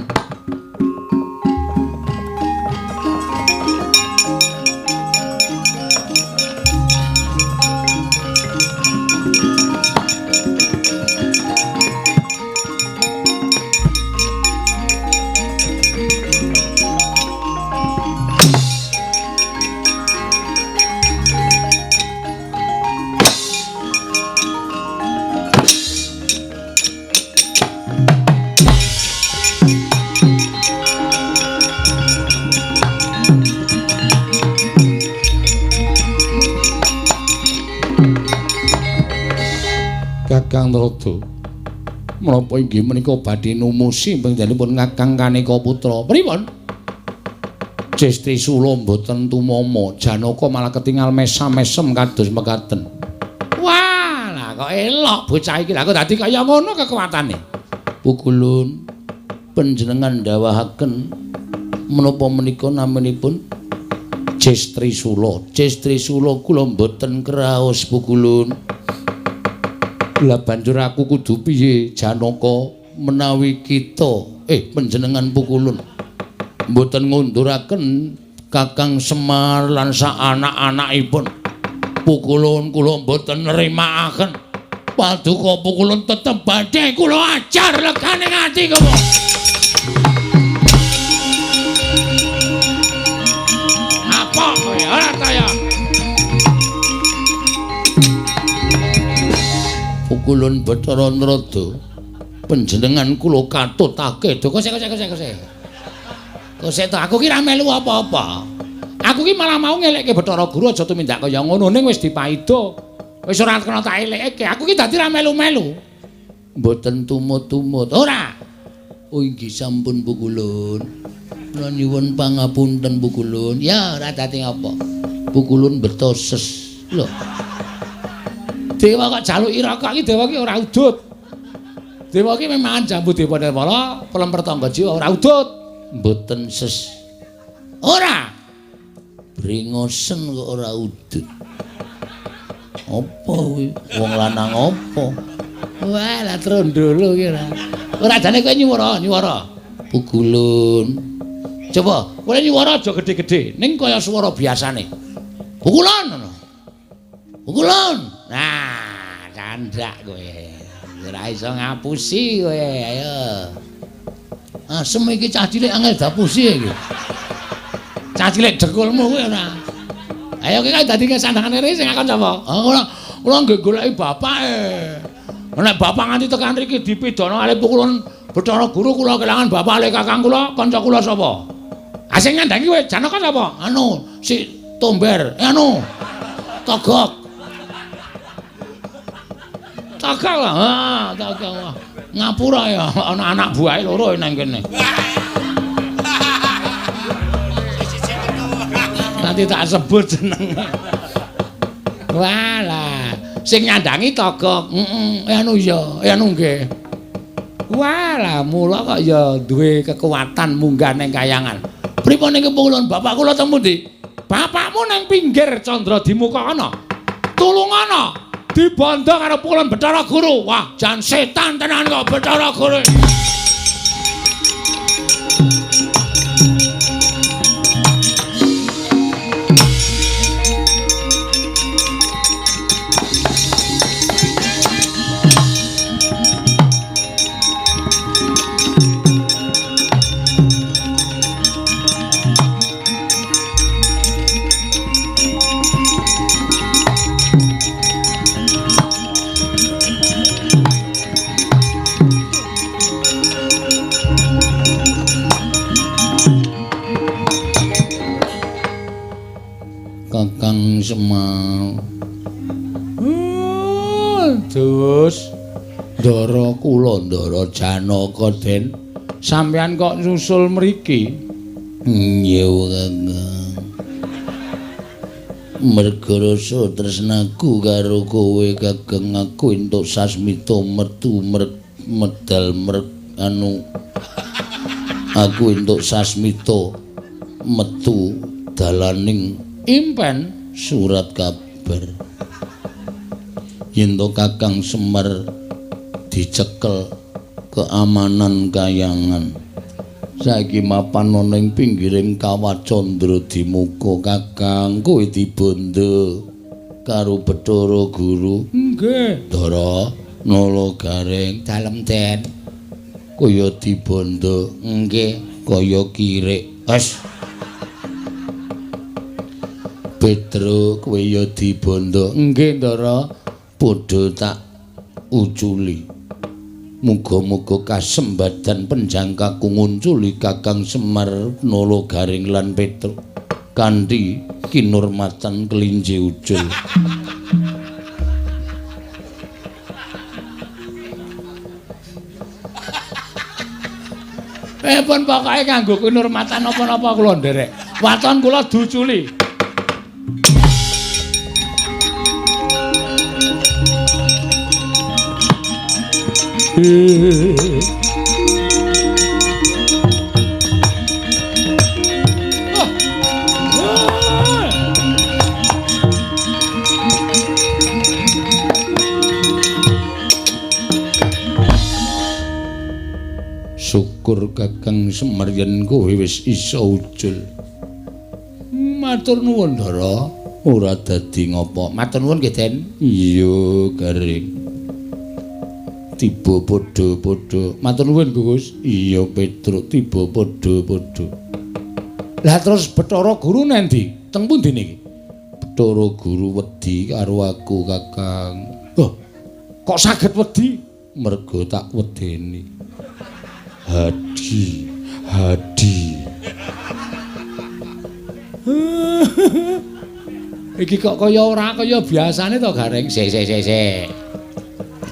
Kakang Trata, menapa inggih menika badhe numusi panjenenganipun Kakang Kaneka Putra? Pripun? Jes Trisula mboten tumama, Janaka malah ketingal mesam-mesem kados mekaten. Wah, lah kok elok bocah iki. Lah kok dadi kaya ngono kekuatane. Pukulun panjenengan ndawahaken menapa menika namanipun Jes Trisula. Jes Trisula kula mboten kraos Pukulun. Lah banjur aku kudu piye Janaka menawi kita panjenengan Pukulun mboten ngunduraken Kakang Semar lan sak anak-anakipun. Pukulun kula mboten nrimakaken. Paduka Pukulun tetep badhe kula ajar legane ati kula. Apa kowe ora kaya Pukulun Bathara Narada panjenengan kula katutake. Kose. Kose to aku ki ra melu apa-apa. Aku ki malah mau ngelekke Bathara Guru aja tumindak kaya ngono ning wis dipaida. Wis ora kena tak elekke. Aku ki dadi ra melu-melu. Mboten tumut-tumut. Ora. Oh inggih sampun Pukulun. Kula nyuwun pangapunten Pukulun. Ya ora dadi apa. Pukulun betoses. Lho. Dewa kok jaluki rokok iki dewa ki ora udut. Dewa ki memang jambu dewa Nirmala, pelem pertangga jiwa ora udut. Mboten ses. Ora. Bringosen kok ora udut. Apa kuwi? Wong lanang apa? Wah, lah trondolo ki ora. Ora jane kowe nyuwara. Pukulun. Coba, kowe nyuwara aja gedhe-gedhe, ning kaya swara biasane. Pukulun ngono. Pukulun. Nah, candhak kowe. Ora iso ngapusi kowe, ayo. Asem iki cah cilik angel dapusi iki. Cah cilik dekulmu kowe ora. Ayo kowe dadi kesandangane rene sing akon sapa? Kula nggih goleki bapake. Nek bapak nganti tekan mriki dipidana kali Pukulun Bathara Guru kula kelangan bapak le kakang kula, kanca kula sapa? Sing nyandangi kowe Janaka sapa? Anu, si Tomber. Togok. Togok lah. Togok. Ngapura ya, ana anak buahe loro nang kene. Nanti tak sebut jenenge. Walah, sing nyandangi Togok. Anu nggih. Walah, mula kok ya duwe kekuatan munggah ning kayangan. Pripun niki kula bapak kula teng pundi? Bapakmu nang pinggir Candra Dimuka ana. Tulungana dibondo karo Pukulan Bathara Guru. Wah, jan setan tenan kok Bathara Guru. Kakang Semau. Dus Ndara kula Ndara Janaka Den. Sampeyan kok nyusul mriki? Iya, Kakang. Merga rasa tresnaku karo kowe, Kakang, aku entuk sasmita metu medal aku entuk sasmita metu dalaning impen surat kabar yen to Kakang Semar dicekel keamanan kayangan saiki mapan ana ing pinggiring kawah Candra Dimuka. Kakang kowe dibondo karo Bathara Guru. Nggih Ndara Nala Gareng dalem Den kaya dibondo. Nggih kaya kirik. Wes Petro kowe ya dibondo. Nggih Ndara, padha tak uculi. Muga-muga kasembadan penjangkaku ngunculi Kakang Semar Nala Garing lan Petro kanthi kinurmatan kelinci ucul. Pun pokoke kanggo kinurmatan apa-apa kula nderek. Waton kula duculi. Syukur Kakang Semar yen kowe wis isa ucul. Matur nuwun Ndara, ora dadi ngopo. Matur nuwun nggih Den. Iya, Garing. Tiba padha-padha. Matur nuwun Gus. Iya Petro, tiba padha-padha. Lah terus Bathara Guru nendi? Teng pundi niki? Bathara Guru wedi karo aku Kakang. Loh, kok saged wedi? Merga tak wedeni. Hadi. Iki kok kaya ora kaya biasane to Gareng. Sik.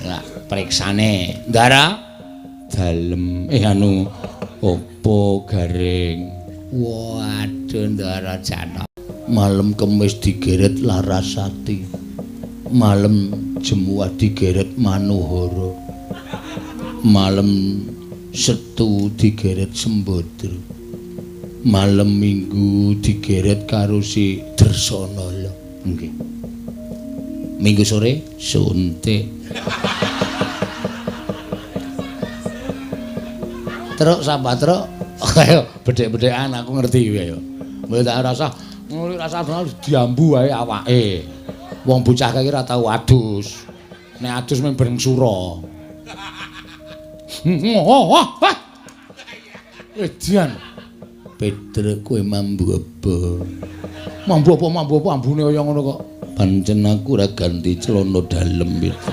Lah periksane. Ndara dalem opo Gareng? Waduh Ndara Jana. Malem Kemis digeret Larasati. Malem Jemuah digeret Manuhara. Malem Setu digeret Sembadra. Malem Minggu digeret karo si Dresana. Nggih. Minggu sore suntik. Truk sambat truk kaya bedhek-bedhekan aku ngerti kuwi ya. Mulih tak rasa diambu wae awake. Wong bocah iki ora tau adus. Nek adus mung bareng sura. Edian. Pedro kowe mambu apa? Mambu apa ambune kaya ngono kok. Pancen aku ora ganti celana dalem itu.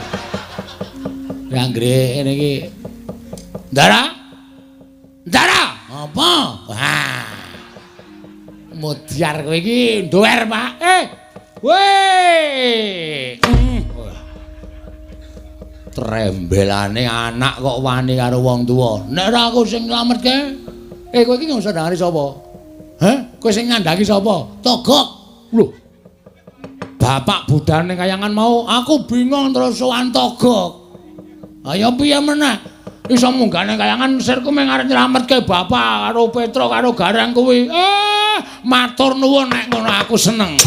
Ya anggere ngene iki. Ndara? Apa? Wah. Mudyar kowe iki nduwer, Pak. Weh. Trembelane anak kok wani karo wong tuwa. Nek ora aku sing nglametke. Kowe iki ngusah ndangani sapa? Kowe sing ngandhangi sapa? Togok. Lho. Bapak budane kayangan mau aku bingung terus sowan Togok. Ayo piye meneh? iso munggane kayangan sirku mung arep nyelametke bapak karo Petro karo Garang kuwi. Matur nuwun nek ngono aku seneng.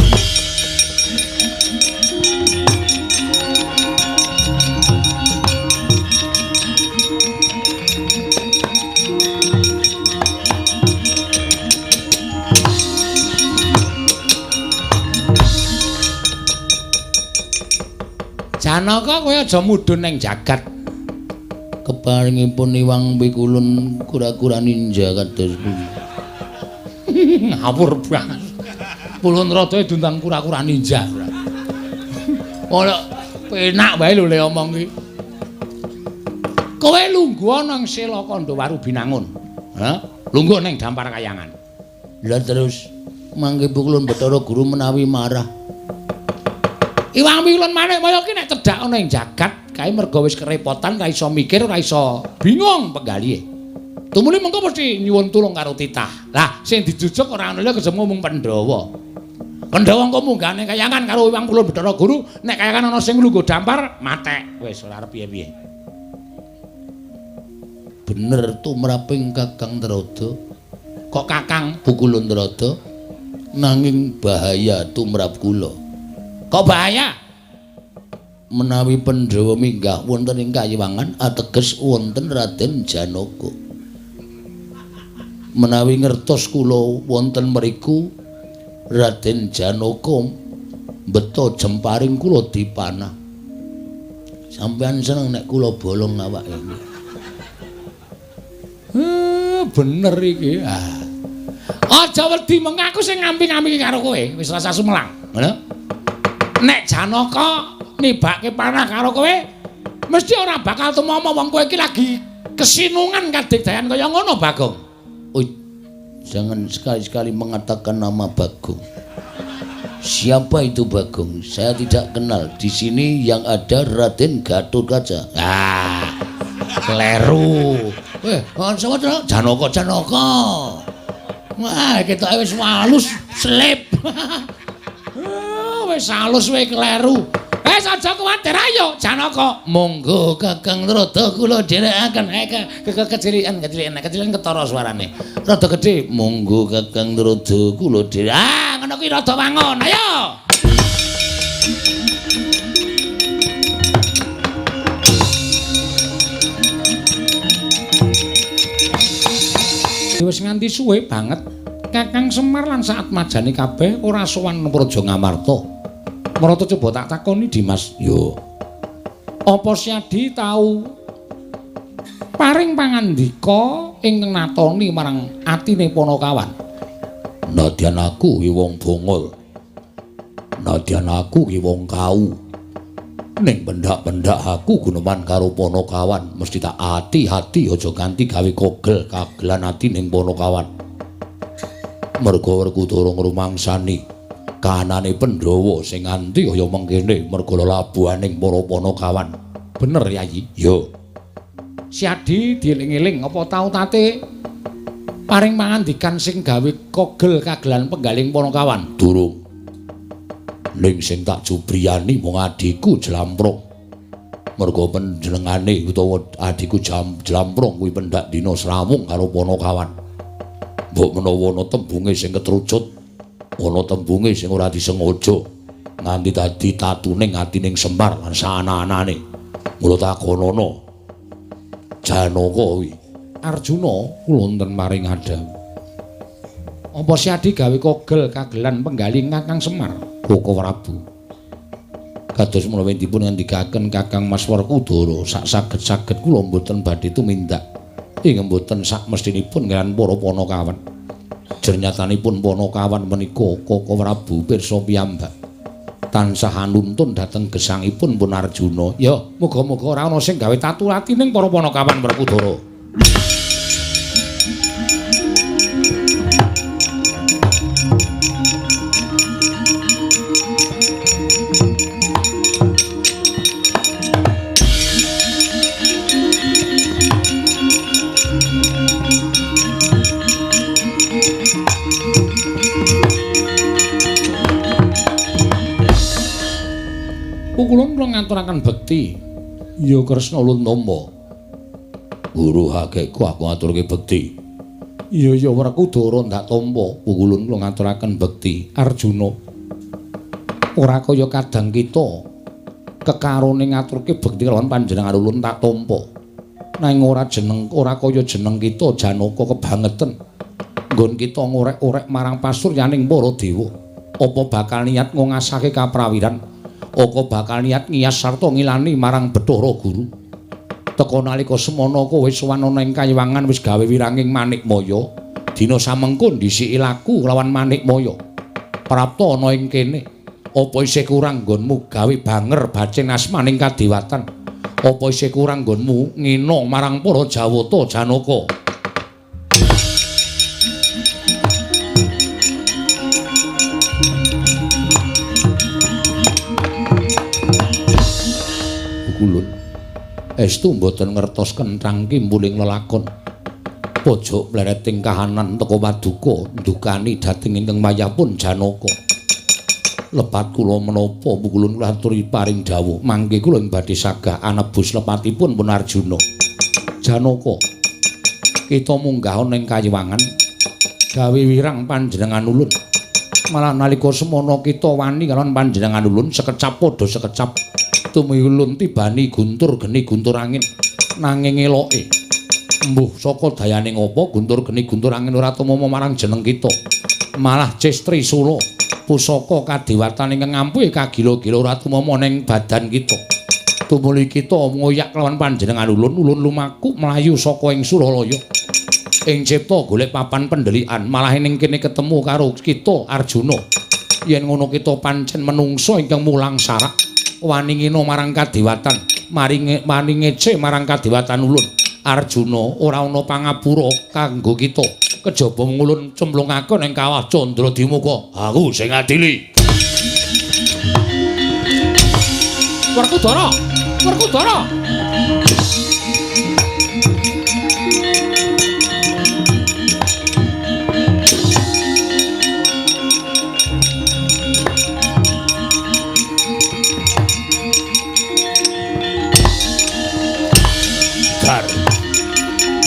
Janaka kowe aja mudhun ning jagat. Keparingipun Iwang Pikulun kura-kura ninja kados pundi. Ngawur banget. Pulun Rada diundang kura-kura ninja. Ora penak wae lho le omong iki. Kowe lungguh nang Sela Kandawaru Binangun. Ha? Lungguh ning Dampar Kayangan. Lah terus mangke Pikulun Bathara Guru menawi marah. Iwang Pikulun maneh kaya ki nek cedhak ana ing jagat kae merga wis kerepotan ra iso mikir ra iso bingung penggalihe. Tumuli mengko mesti nyuwun tulung karo titah. Lah sing dijujuk ora ana liya kejem ngomong Pandhawa. Pandhawa engko munggane kayangan karo Iwang Pikulun Bathara Guru nek kayangan ana sing lungguh dampar matek wis ora arep piye-piye. Bener tumraping Kakang Trada. Kok Kakang Pikulun Trada nanging bahaya tumrap kula. Kok bahaya? Menawi Pandhawa minggah wonten ing Kayiwangan ateges wonten Raden Janaka. Menawi ngertos kula wonten mriku Raden Janaka beto jemparing kula dipanah. Sampeyan seneng nek kula bolong awake iki. Bener iki. Aja wedi mengaku sing ngampi-ngampi karo kowe, wis rasa sumelang. Ngono? Nek Janaka nibake panah karo kowe mesti ora bakal tumomo wong kowe iki lagi kesinungan kadegdayan kaya ngono Bagong. Oh, jangan sekali-sekali mengatakan nama Bagong. Siapa itu Bagong? Saya tidak kenal. Di sini yang ada Raden Gatotkaca. Kleru. Sapa Janaka. Wah, ketok wis walus slip. Wis halus wae kleru. Aja kuwatir ayo Janaka. Monggo Kakang Trada kula dherekaken. Kecilikan ketara suarane. Rada gedhe. Monggo Kakang Trada kula dherek. Ngono kuwi rada wangun. Ayo. Wis nganti suwe banget Kakang Semar lan saat majane kabeh ora sowan Praja Ngamarta. Marata coba tak takoni Dimas. Yo. Apa Siadi tau paring pangandika ingkang natoni marang atine Panakawan? Nadyan aku ki wong bongol. Nadyan aku ki wong kau. Ning pendak-pendak aku guneman karo Panakawan mesti tak ati-ati aja ganti gawe kogel kagelan ati ning Panakawan. Merga Werkudara ngrumangsani kanane Pandhawa sing nganti kaya mengkene merga lelabuhaning para Panakawan. Bener Yayi? Yo. Siadi dieling-eling apa tau tate paring pangandikan sing gawe kogel kagelan penggaling Panakawan? Durung. Ning sing tak jubriyani mung adhiku Jlamprung. Merga panjenengane utawa adhiku Jlamprung kuwi pendak dina srawung karo Panakawan. Mbok menawa ana tembunge sing ketrucut, ana tembunge sing ora disengaja nganti dadi tatuning atining Semar lan saana-anane. Mula takonono. Janaka kuwi Arjuna kula wonten maring adawu. Apa Siadi gawe kogel kagelan penggaling Kakang Semar? Koko Prabu. Kados menawi dipun ngendikaken Kakang Mas Werkudara sak saged-saged kula mboten badhe tumindak. Ing mboten sak mestinipun kaliyan para Panakawan. Jernyatanipun Panakawan menika Koko Prabu pirsa piyambak tansah anuntun dhateng gesangipun pun Arjuna. Ya, muga-muga ora ana sing gawe tatu atining para Panakawan Werkudara. Kula ngaturaken bekti ya Kresna Luntama. Guru hakeku aku ngaturke bekti. Iya Werkudara ndak tampa pukulun kula ngaturaken bekti. Arjuna. Ora kaya kadang kita kekarone ngaturke bekti kelawan panjenengan ulun tak tampa. Nanging ora kaya jeneng kita Janaka kebangeten. Nggon kita ngorek-orek marang pasuryaning para dewa. Apa bakal niat ngasahke kaprawiran? Apa bakal niat ngiyas sarta ngilani marang Bathara Guru? Teka nalika semana kowe sowan ana ing Kayiwangan wis gawe wiranging Manikmaya. Dina samengko ndhisiki laku lawan Manikmaya. Prapta ana ing kene. Apa isih kurang nggonmu gawe banger bacing asmaning kadewatan? Apa isih kurang nggonmu ngina marang para Jawata Janaka? Kulun estu mboten ngertos kenthang kimpuling lelakon pojok mlereting kahanan teka paduka ndukani dhateng ingkang mayapun Janaka. Lepat kula menapa kulun aturi paring dawuh mangke kula ing badhe sagah anebus lepatipun pun Arjuna. Janaka kita munggah ana ing Kayiwangan gawe wirang panjenengan ulun. Malah nalika semana kita wani kalawan panjenengan ulun sekecap padha sekecap. Tumulun tibani guntur geni guntur angin nanging eloke mbuh saka dayaning apa guntur geni guntur angin ora tumama marang jeneng kita malah Cestri Sula pusaka kadewatan ingkang ampuh kagila-gila ora tumama ning badan kita. Tumuli kita ngoyak lawan panjenengan ulun lumaku mlayu saka ing Suralaya ing cipta golek papan pendelikan malah ning kene ketemu karo kita Arjuna. Yen ngono kita pancen menungso ingkang mulang sarak wani ngina marang kadewatan mari ngece marang kadewatan ulun. Arjuna ora ana pangapura kanggo kita kejaba ngulun cemplungaken ing kawah Candradimukha. Aku sing adili. Werkudara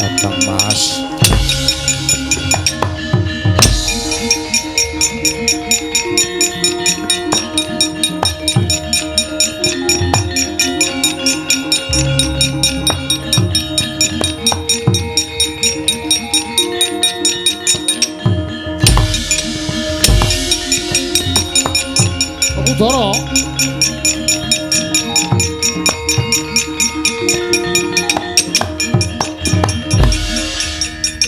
Datang Mas. Werkudara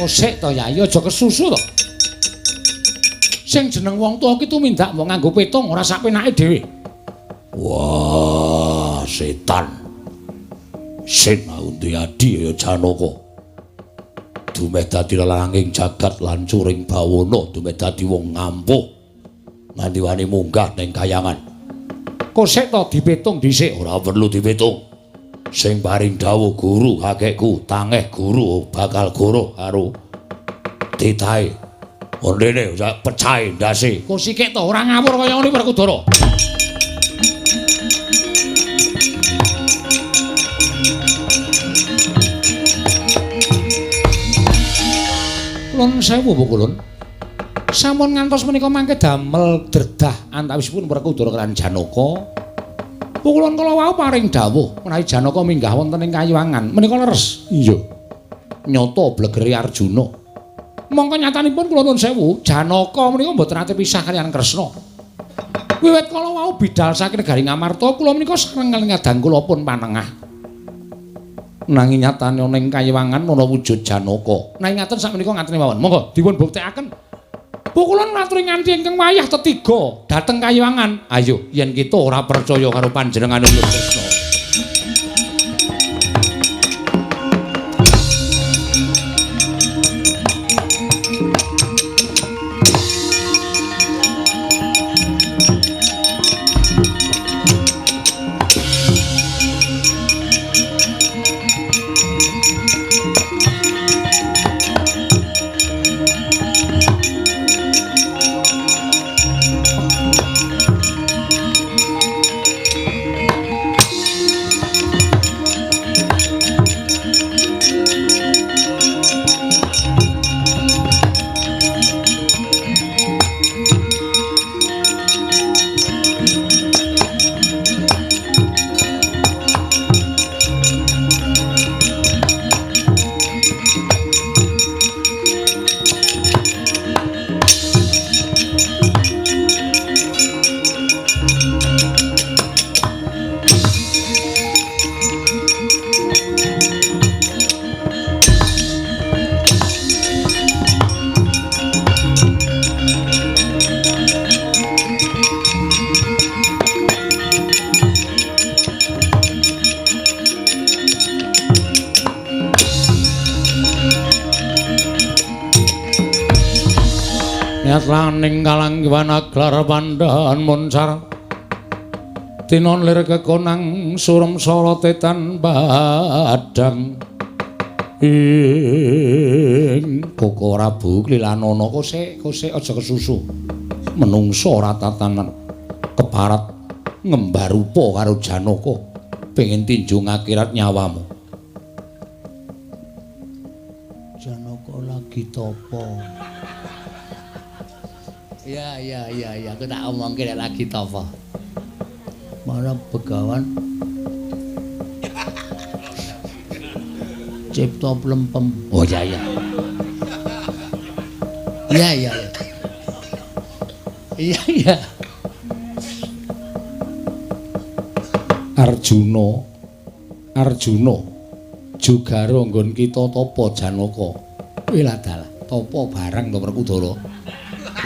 sik to Yayi aja kesusu to. Sing jeneng wong tuwa ki tumindak mbok nganggo petung ora sak penake dhewe. Wah, setan. Sinaundi adi ya Janaka. Dumeh dadi lelanging jagat lan curing bawana, dumeh dadi wong ngampuh. Nganti wani munggah ning Kayangan. Kok sik to dipetung dhisik, ora perlu dipetung. Sing paring dawuh guru kakekku tangeh guru bakal guru karo titahe ondene pecahe ndase kok sikik to ora ngawur kaya ngene Werkudara. Kulon sewu Bu Kulon sampun ngantos menika mangke damel dredah antawisipun Werkudara lan Janaka. Kulon kala wau paring dawuh menawi Janaka minggah wonten ing Kayiwangan menika leres. Iya. Nyata blegeri Arjuna. Mongko nyatanipun kula nuwun sewu, Janaka menika mboten ate pisah kaliyan Kresna. Wiwit kala wau bidhal saking negari Ngamarta kula menika sareng ngadang kula pun panengah. Nanging nyatane ana ing Kayiwangan ana wujud Janaka. Nanging ngaten sakmenika ngaten mawon. Monggo dipun buktekaken. Pukulan ngaturi nganti ingkang wayah tetiga dhateng Kayiwangan. Ayo yen kita ora percaya karo panjenengan ulun Kresna. Nyatlaning kalanggiwan aglar pandhan moncar tinon lir kekonang surem sorotetan badang ing Koko Prabu Klilanana kosek aja kesusu menungsa ora tatanan keparat ngembar rupa karo Janaka pengin tinju ngakhirat nyawamu. Janaka lagi topo? Ya, aku tak omongke nek lagi topo. Mana begawan cipta plempem. Oh iya. Iya. Arjuna Jugara nggon kita tapa Janaka. Kuwi lah dalah tapa barang to Werkudara.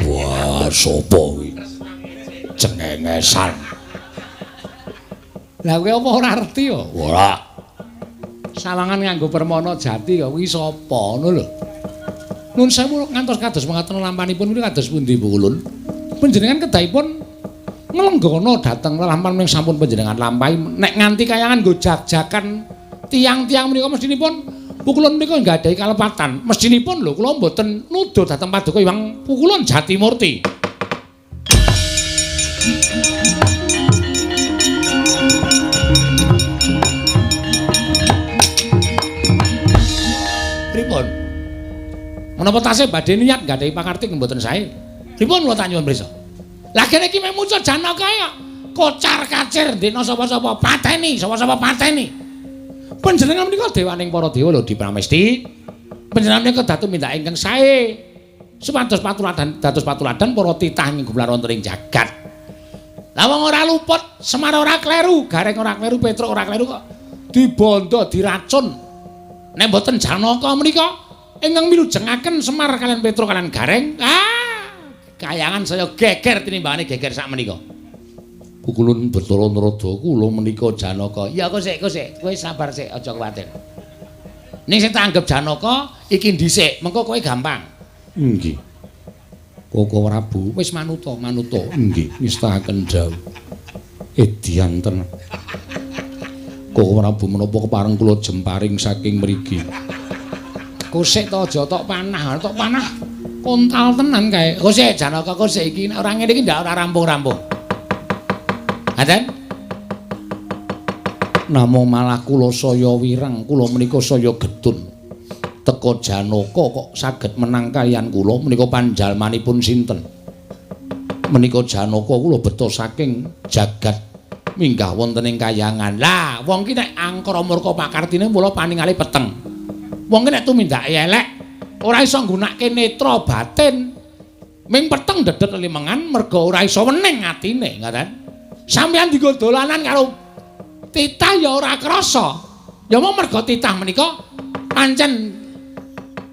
Wah, sapa kuwi? Cengengesan. Lah kowe apa ora ngerti ya? Ora. Sawangan nganggo permana jati ya kuwi sapa ngono lho. Nun sewu ngantos kados mekaten lampanipun kuwi kados pundi Bu Kulun? Panjenengan kedahipun nglenggono dhateng lampan ning sampun panjenengan lampahi nek nganti kayangan nggo jag-jagan tiang-tiang menika mestinipun Bu Kulun menika nggadahi kalepatan. Mestinipun lho kula mboten nuduh dhateng Paduka Hyang Bu Kulun Jatimurti. Pripun? Menapa tasih badhe niat nggadahi pakarti mboten sae? Pripun kula tanyuwun prisa? Lah kene iki mek muncul Janaka ya kocar-kacir ndekno sapa-sapa pateni, sapa-sapa pateni. Panjenengan menika dewaning para dewa lho dipramesti. Panjenengan menika datu mindak ingkang sae. Supados dados patuladan para titah ing gumelar wonten ing jagat. Lah wong ora luput, Semar ora kleru, Gareng ora kleru, Petruk ora kleru kok dibondo diracun. Nek mboten Janaka menika ingkang milujengaken Semar kalian Petruk kalian Gareng, kayangan saya geger tinimbangane geger sak menika. Bu Kulun Bathara Narada kula menika Janaka. Ya kok sik, kowe sabar sik, aja kuwatir. Ning sing tak anggap Janaka iki dhisik, mengko kowe gampang. Nggih. Koko Prabu wis manuta. Nggih, ngestahaken dawuh. Edianten. Koko Prabu menapa kepareng kula jemparing saking mriki. Kosek to aja tok panah. Kontal tenan kae. Kosek Janaka kosek iki nek ora ngene iki ndak ora rampung-rampung. Aden. Namung malah kula saya wireng, kula menika saya getun. Teka Janaka kok saged menang kaliyan kula menika panjalmanipun sinten? Menika Janaka kula beto saking jagat minggah wonten ing kayangan. Lah, wong ki nek angkara murka pakartine mula paningali peteng. Wong ki nek tumindake elek ora iso nggunakake netra batin. Ming peteng dedet limengan merga ora iso wening atine, ngoten. Sampeyan dienggo dolanan karo titah ya ora krasa. Ya mung merga titah menika pancen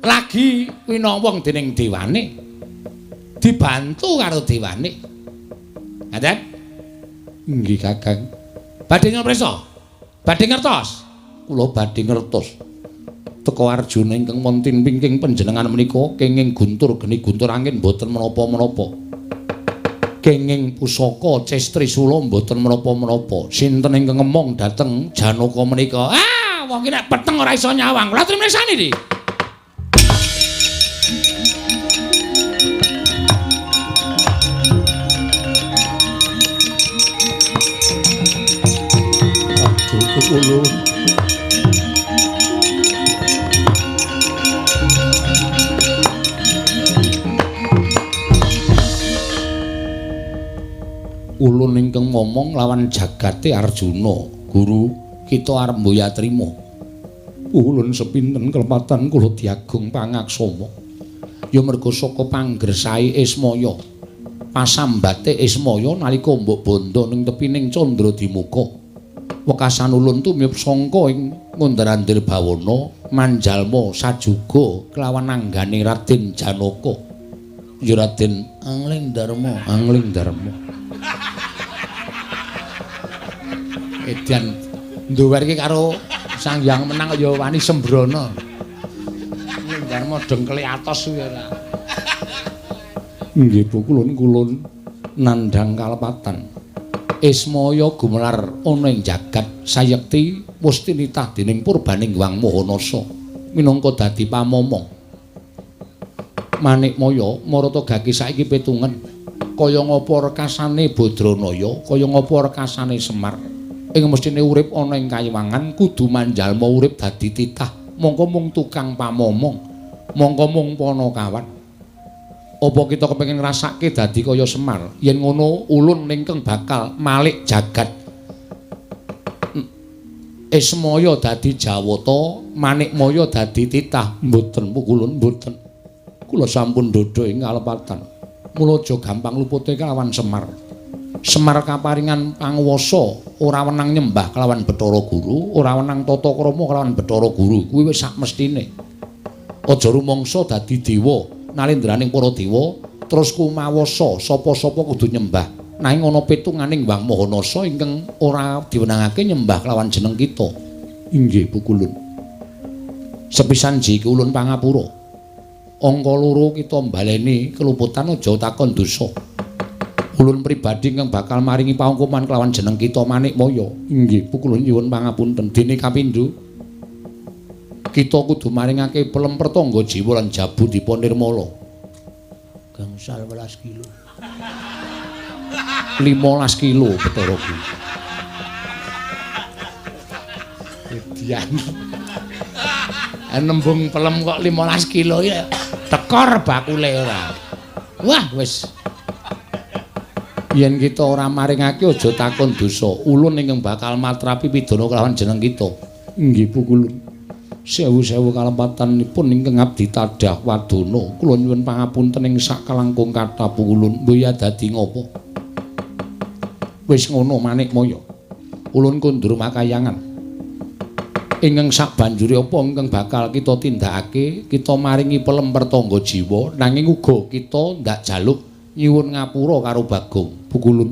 lagi winawong dening dewane. Dibantu karo dewane. Ngoten? Nggih, Kakang. Badhe ngresa? Badhe ngertos? Kula badhe ngertos. Teka Arjuna ingkang wonten pingking panjenengan menika kenging guntur geni guntur angin mboten menapa-menapa. Kenging pusaka Cestrisula mboten menapa-menapa. Sinten ingkang ngemong dhateng Janaka menika? Wong ki nek peteng ora iso nyawang. Lha trimesane iki. Aduh, ulun ingkang ngomong lawan jagate Arjuna, Guru kita arep mboya trima. Ulun sepinten kelepatan kula diagung pangaksama. Ya merga saka panggresahe Ismaya. Pasambate Ismaya nalika mbok bondo ning tepining Candra Dimuka. Wekasan ulun tumiyup sangka ing ngondarandir bawana manjalma sajuga kelawan anggane Raden Janaka. Ya Raden Angling Darma. Edian nduwer iki karo Sang Hyang Menang ya wani sembrono. Darma dengkele atos kuwi ora. Nggih Bu kulun nandhang kalepatan. Ismaya gumelar ana ing jagat sayekti musti nitah dening purbaning Hyang Mahanasa minangka dadi pamomong. Manikmaya marata gaki saiki petungan kaya ngapa rekasane Badranaya, kaya ngapa rekasane Semar. Ing mestine urip ana ing kayiwangan kudu manjalma urip dadi titah, mongko mung tukang pamomong, mongko mung panakawan. Apa kita kepengin ngrasake dadi kaya Semar? Yen ngono ulun ningkeng bakal malik jagat. Ismaya dadi Jawata, Manikmaya dadi titah. Mboten pukulun mboten. Kula sampun ndodho ing kalepatan. Mula aja gampang lupute kelawan Semar. Semar kaparingan panguwasa, ora wenang nyembah kelawan Bathara Guru, ora wenang tata krama kelawan Bathara Guru. Kuwi wis sak mestine. Aja rumangsa dadi dewa. Nalendraning para dewa terus kumawasa sapa-sapa kudu nyembah nanging ana pitunganing Hyang Mahanasa ingkang ora diwenangake nyembah kelawan jeneng kita. Inggih Bu Kulun. Sepisan ji kulun pangapura. Angka loro kita mbaleni keluputan aja takon dosa. Ulun pribadi ingkang bakal maringi pangkuman kelawan jeneng kita Manikmaya. Inggih Bu Kulun nyuwun pangapunten. Dene kapindho kita kudu maringake pelem pertangga jiwa lan jabu dipun nirmala. Gangsal 12 kilo. 15 kilo Bathara Guru. Edian. Nembung pelem kok 15 kilo ya. Tekor bakule ora. Wah wis. Yen kita ora maringake aja takon dosa. Ulun ingkang bakal matrapi pidana kelawan jeneng kita. Nggih Bu Kulun. Sewu-sewu kalepatanipun ingkang abdi tadah wadana. Kula nyuwun pangapunten ing sak kalangkung kathah Bu Kulun. Mboya dadi ngopo? Wis ngono Manikmaya. Ulun kundur makayangan. Ingkang sak banjure apa ingkang bakal kita tindakake, kita maringi pelem pertangga jiwa, nanging uga kita ndak jaluk nyuwun ngapura karo Bagong. Bu Kulun.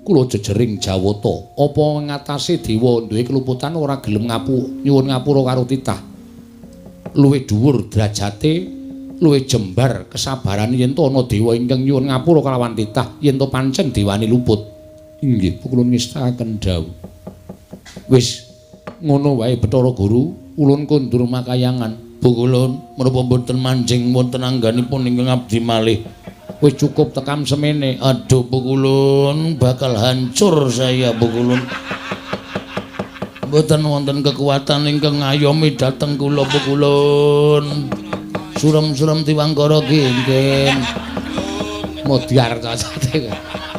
Kula jejering Jawata, apa ngatasi dewa duwe keluputan ora gelem nyuwun ngapura karo titah. Luwih dhuwur derajate, luwih jembar kesabaran yen to ana dewa ingkang nyuwun ngapura kalawan titah, yen to pancen dewani luput. Inggih, Kula ngestaken dawuh. Wis ngono wae Bathara Guru, ulun kundur makayangan. Bu Kulun, menapa mboten manjing wonten angganipun ingkang abdi malih. Wis cukup tekam semene. Aduh Bu Kulun, bakal hancur saya Bu Kulun. Mboten wonten kekuatan ingkang ngayomi dhateng kula Bu Kulun. Surem-surem Tiwangkara genggen. Modyar cacate.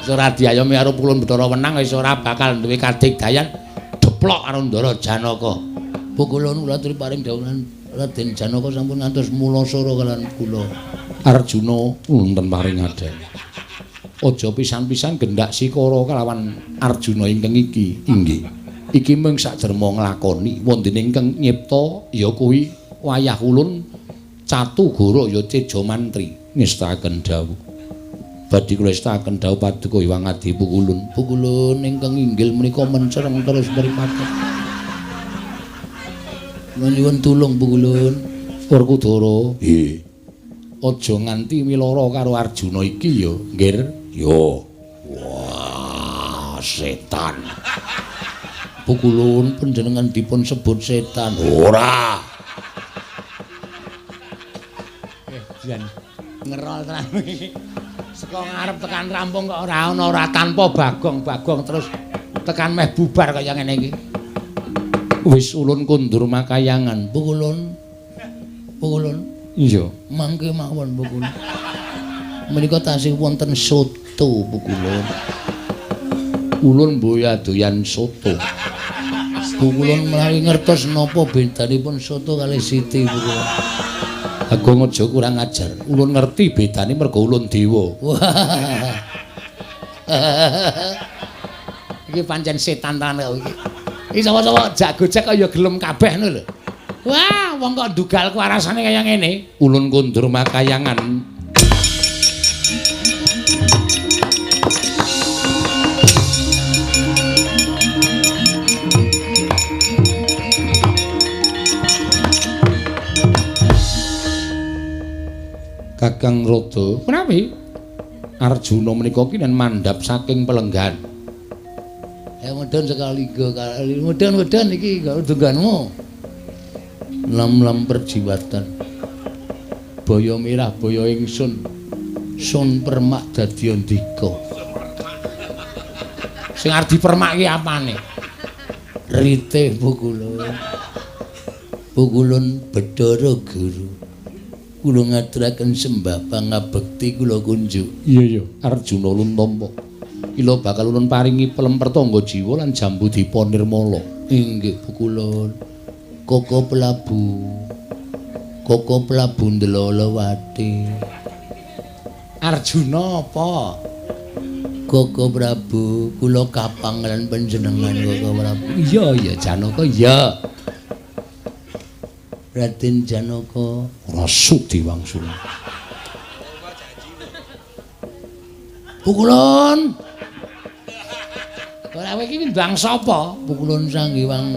Ora diayomi karo Kulun Bathara Wenang wis ora bakal duwe kadigdayan deplok karo Ndara Janaka. Bu Kulun kula aturi paring dawuhan Raden Janaka sampun ngantos mulasara kaliyan kula. Arjuna wonten paring aden. Aja pisan-pisan gendak sikara kelawan Arjuna ingkang iki. Inggih. Iki mung saderma nglakoni wondene ingkang nyipta ya kuwi wayah ulun Catugara ya Teja Mantri. Ngestaken dawuh. Badhe kula ngestaken dawuh paduka Hyang Adi Bu Kulun. Bu Kulun ingkang inggil menika mencereng terus mripaten. Nyuwun tulung Bu Kulun. Werkudara. Nggih. Aja nganti milara karo Arjuna iki ya, Nggir. Ya. Wah, setan. Bu Kulun panjenengan dipun sebut setan. Ora. Jan ngerol tenan iki. Saka ngarep tekan rampung kok ora ana ora tanpa Bagong terus tekan meh bubar kaya ngene iki. Wis ulun kundur makayangan. Bu Kulun. Bu Kulun. Iya, mangke mawon Bu Kulun. Menika tasih wonten soto Bu Kulun. Ulun mboya doyan soto. Bu Kulun mlayu ngertos napa bedanipun soto kalih Siti Bu Kulun. Agung aja kurang ajar. Ulun ngerti bedane mergo ulun dewa. Wah. Iki pancen setan tenan kok iki. Iki sapa-sapa jak-gojek kaya gelem kabeh ngono lho. Wah, wong kok dugal kuarasane kaya ngene. Ulun kundur makayangan. Kakang Rada. Menawi Arjuna menika kinen mandhap saking pelenggan. Medon sekali kali. Medon iki dungganmu. Lam-lam perjiwatan. Baya mirah baya ingsun. Sun permak dadi ndika. Sing arep dipermak ki apane? Rite Pukulun. Pukulun Bathara Guru. Kula ngaturaken sembah pangabekti kula kunjuk. Iya, Arjuna Luntampa. Kula bakal ulun paringi pelem pertangga jiwa lan jambu dipa nirmala. Inggih Pukulun. Koko Prabu Ndelolawati. Arjuna apa? Koko Prabu, kula kapanglan panjenengan Koko Prabu. Iya, Janaka, iya. Raden Janaka rasuk diwangsuli. Pukulun. Kowe iki ndang sapa? Pukulun Sanghyang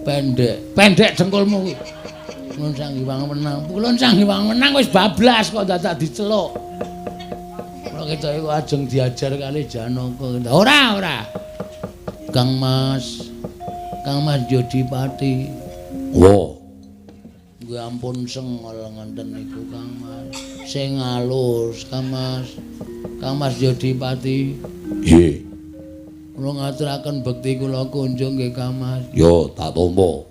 pendek. Pendek dengkulmu kuwi. Pukulun Sanghyang menang. Pukulun Sanghyang menang wis bablas kok dadak diceluk. Ora ketok iku ajeng diajar kali Janaka. Ora. Kang Mas Jodipati. Wo. Nggih ampun sengol ngenten niku Kang Mas. Sing alus Kang Mas Jodipati. Nggih. Kula ngaturaken bekti kula kunjung nggih Kang Mas. Yo tak tampa.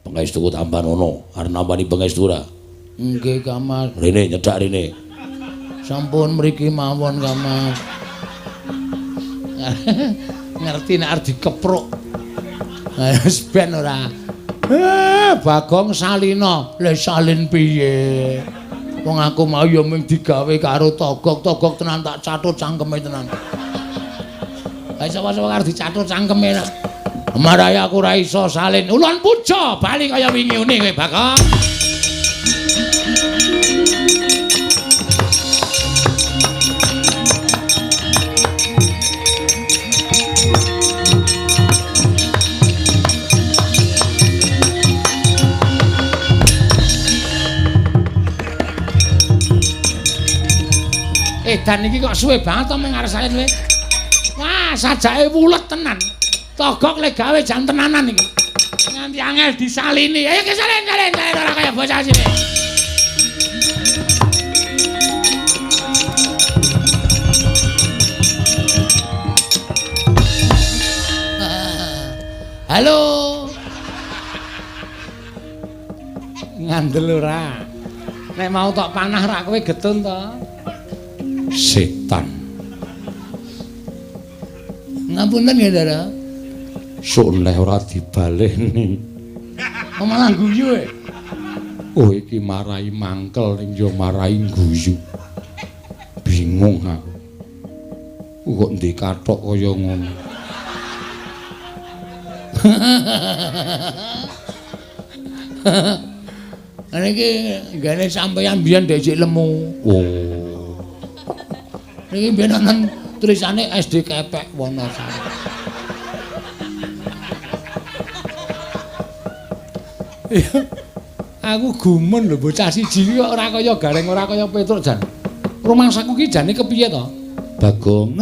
Pangestuku tampan ono, arep nampani pangestu ora? Nggih Kang Mas. Rene nyedak rene. Sampun mriki mawon Kang Mas. Ngerti nek arep dikepruk. Wis ben ora. Bagong Salina. Lah salin piye? Wong aku mau ya mung digawe karo togok tenan tak catut cangkeme tenan. Lah sapa-sapa arep dicatut cangkeme. Maraya aku ora iso salin. Ulun puja bali kaya wingi une kowe Bagong. Edan iki kok suwe banget to mung arep salin kowe. Wah, sajake wulet tenan. Togok le gawe jan tenanan iki. Nganti angel disalini. Ayo kesalin ora kaya bocah sini. Halo. Ngandel ora. Nek mau tok panah ra kowe getun to. Setan. Ngapunten nggih, Dara. Sok nek ora dibaleni. Kok malah guyu e? Oh iki marai mangkel ning yo marai guyu. Bingung aku. Kok ndek kathok kaya ngono. Ana iki gane sampeyan biyen dhisik lemu. Oh. Niki biyen ana tulisane SD Kepek Wonosari. Aku gumun lho bocah siji iki kok ora kaya Gareng, ora kaya Petruk jan. Rumangsaku ki jane kepiye to? Bagong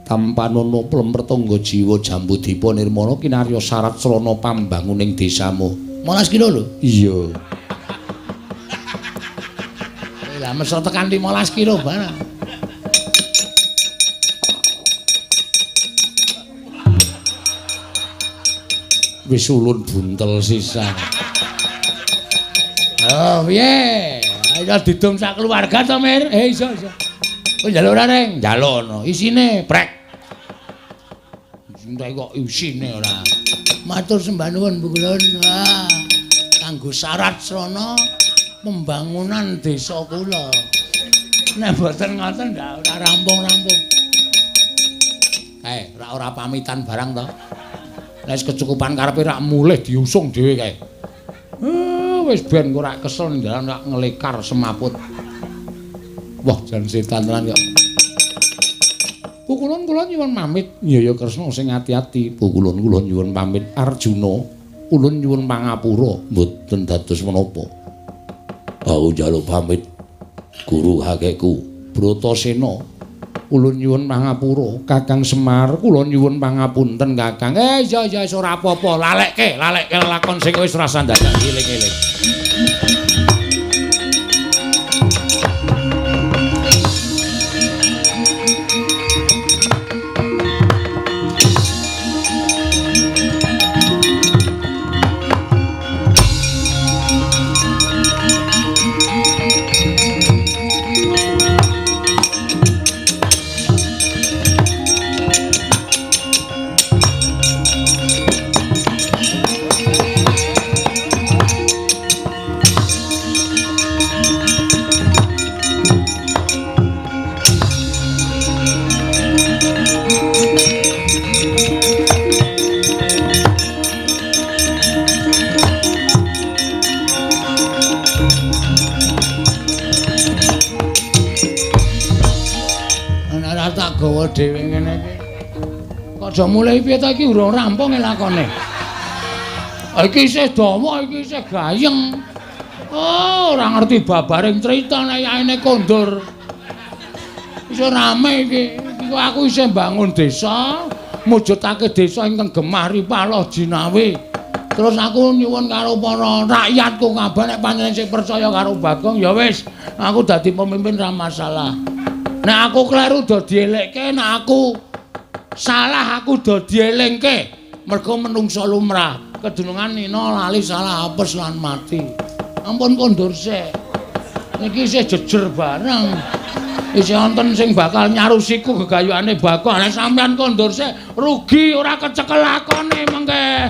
tampanono plem pertangga jiwa jambu dipa nirmala kinarya syarat srana pambanguning desamu. 15 kilo lho. Iya. Lah mesti tekan 15 kilo barang. Wis ulun buntel sisan. Oh, piye? Ayo didum sak keluarga to, Mir. Iso. Oh, njaluk ora, Reng? Njalukno. Isine brek. Entek kok isine ora. Matur sembah nuwun, Bu Kulon. Kanggo syarat srana pembangunan desa kula. Nek boten ngoten ndak ora rampung-rampung. Kae, ora pamitan barang to. Nek kecukupan karepe rak mulih diusung dhewe kae. Wis ben kok rak kesel ndalan rak ngelekar semaput. Wah, jan setan tenan kok. Pukulun kula nyuwun pamit. Iya Kresna sing ati-ati. Pukulun kula nyuwun pamit. Arjuna, ulun nyuwun pangapura mboten dados menapa. Aku njaluk pamit. Guru hakeku Bratasena. Kula nyuwun pangapura, Kakang Semar, kula nyuwun pangapunten, Kakang. Ya ora apa-apa, lalekke lakon sing wis ora sandakan eling-eling. Gawa dhewe ngene iki. Kok aja mulai piye ta iki urung rampung lakone. Iki isih dawa, iki isih gayeng. Oh, ora ngerti babaring crita nek yaene kondur. Isih rame iki. Iki aku isih mbangun desa, mujudake desa ingkang gemah ripaloh jinawi. Terus aku nyuwun karo para rakyatku kabeh nek panjenengan sing percaya karo Bagong ya wis, aku dadi pemimpin ra masalah. Nek aku kleru do dielekke, nek aku salah aku do dielingke. Mergo menungsa lumrah, kedunungan nina lali salah apes lan mati. Ampun kondur sik. Niki isih jejer bareng. Isih wonten sing bakal nyarusiku gegayuhane Bagong. Nek sampean kondur sik rugi ora kecekel lakone mengke.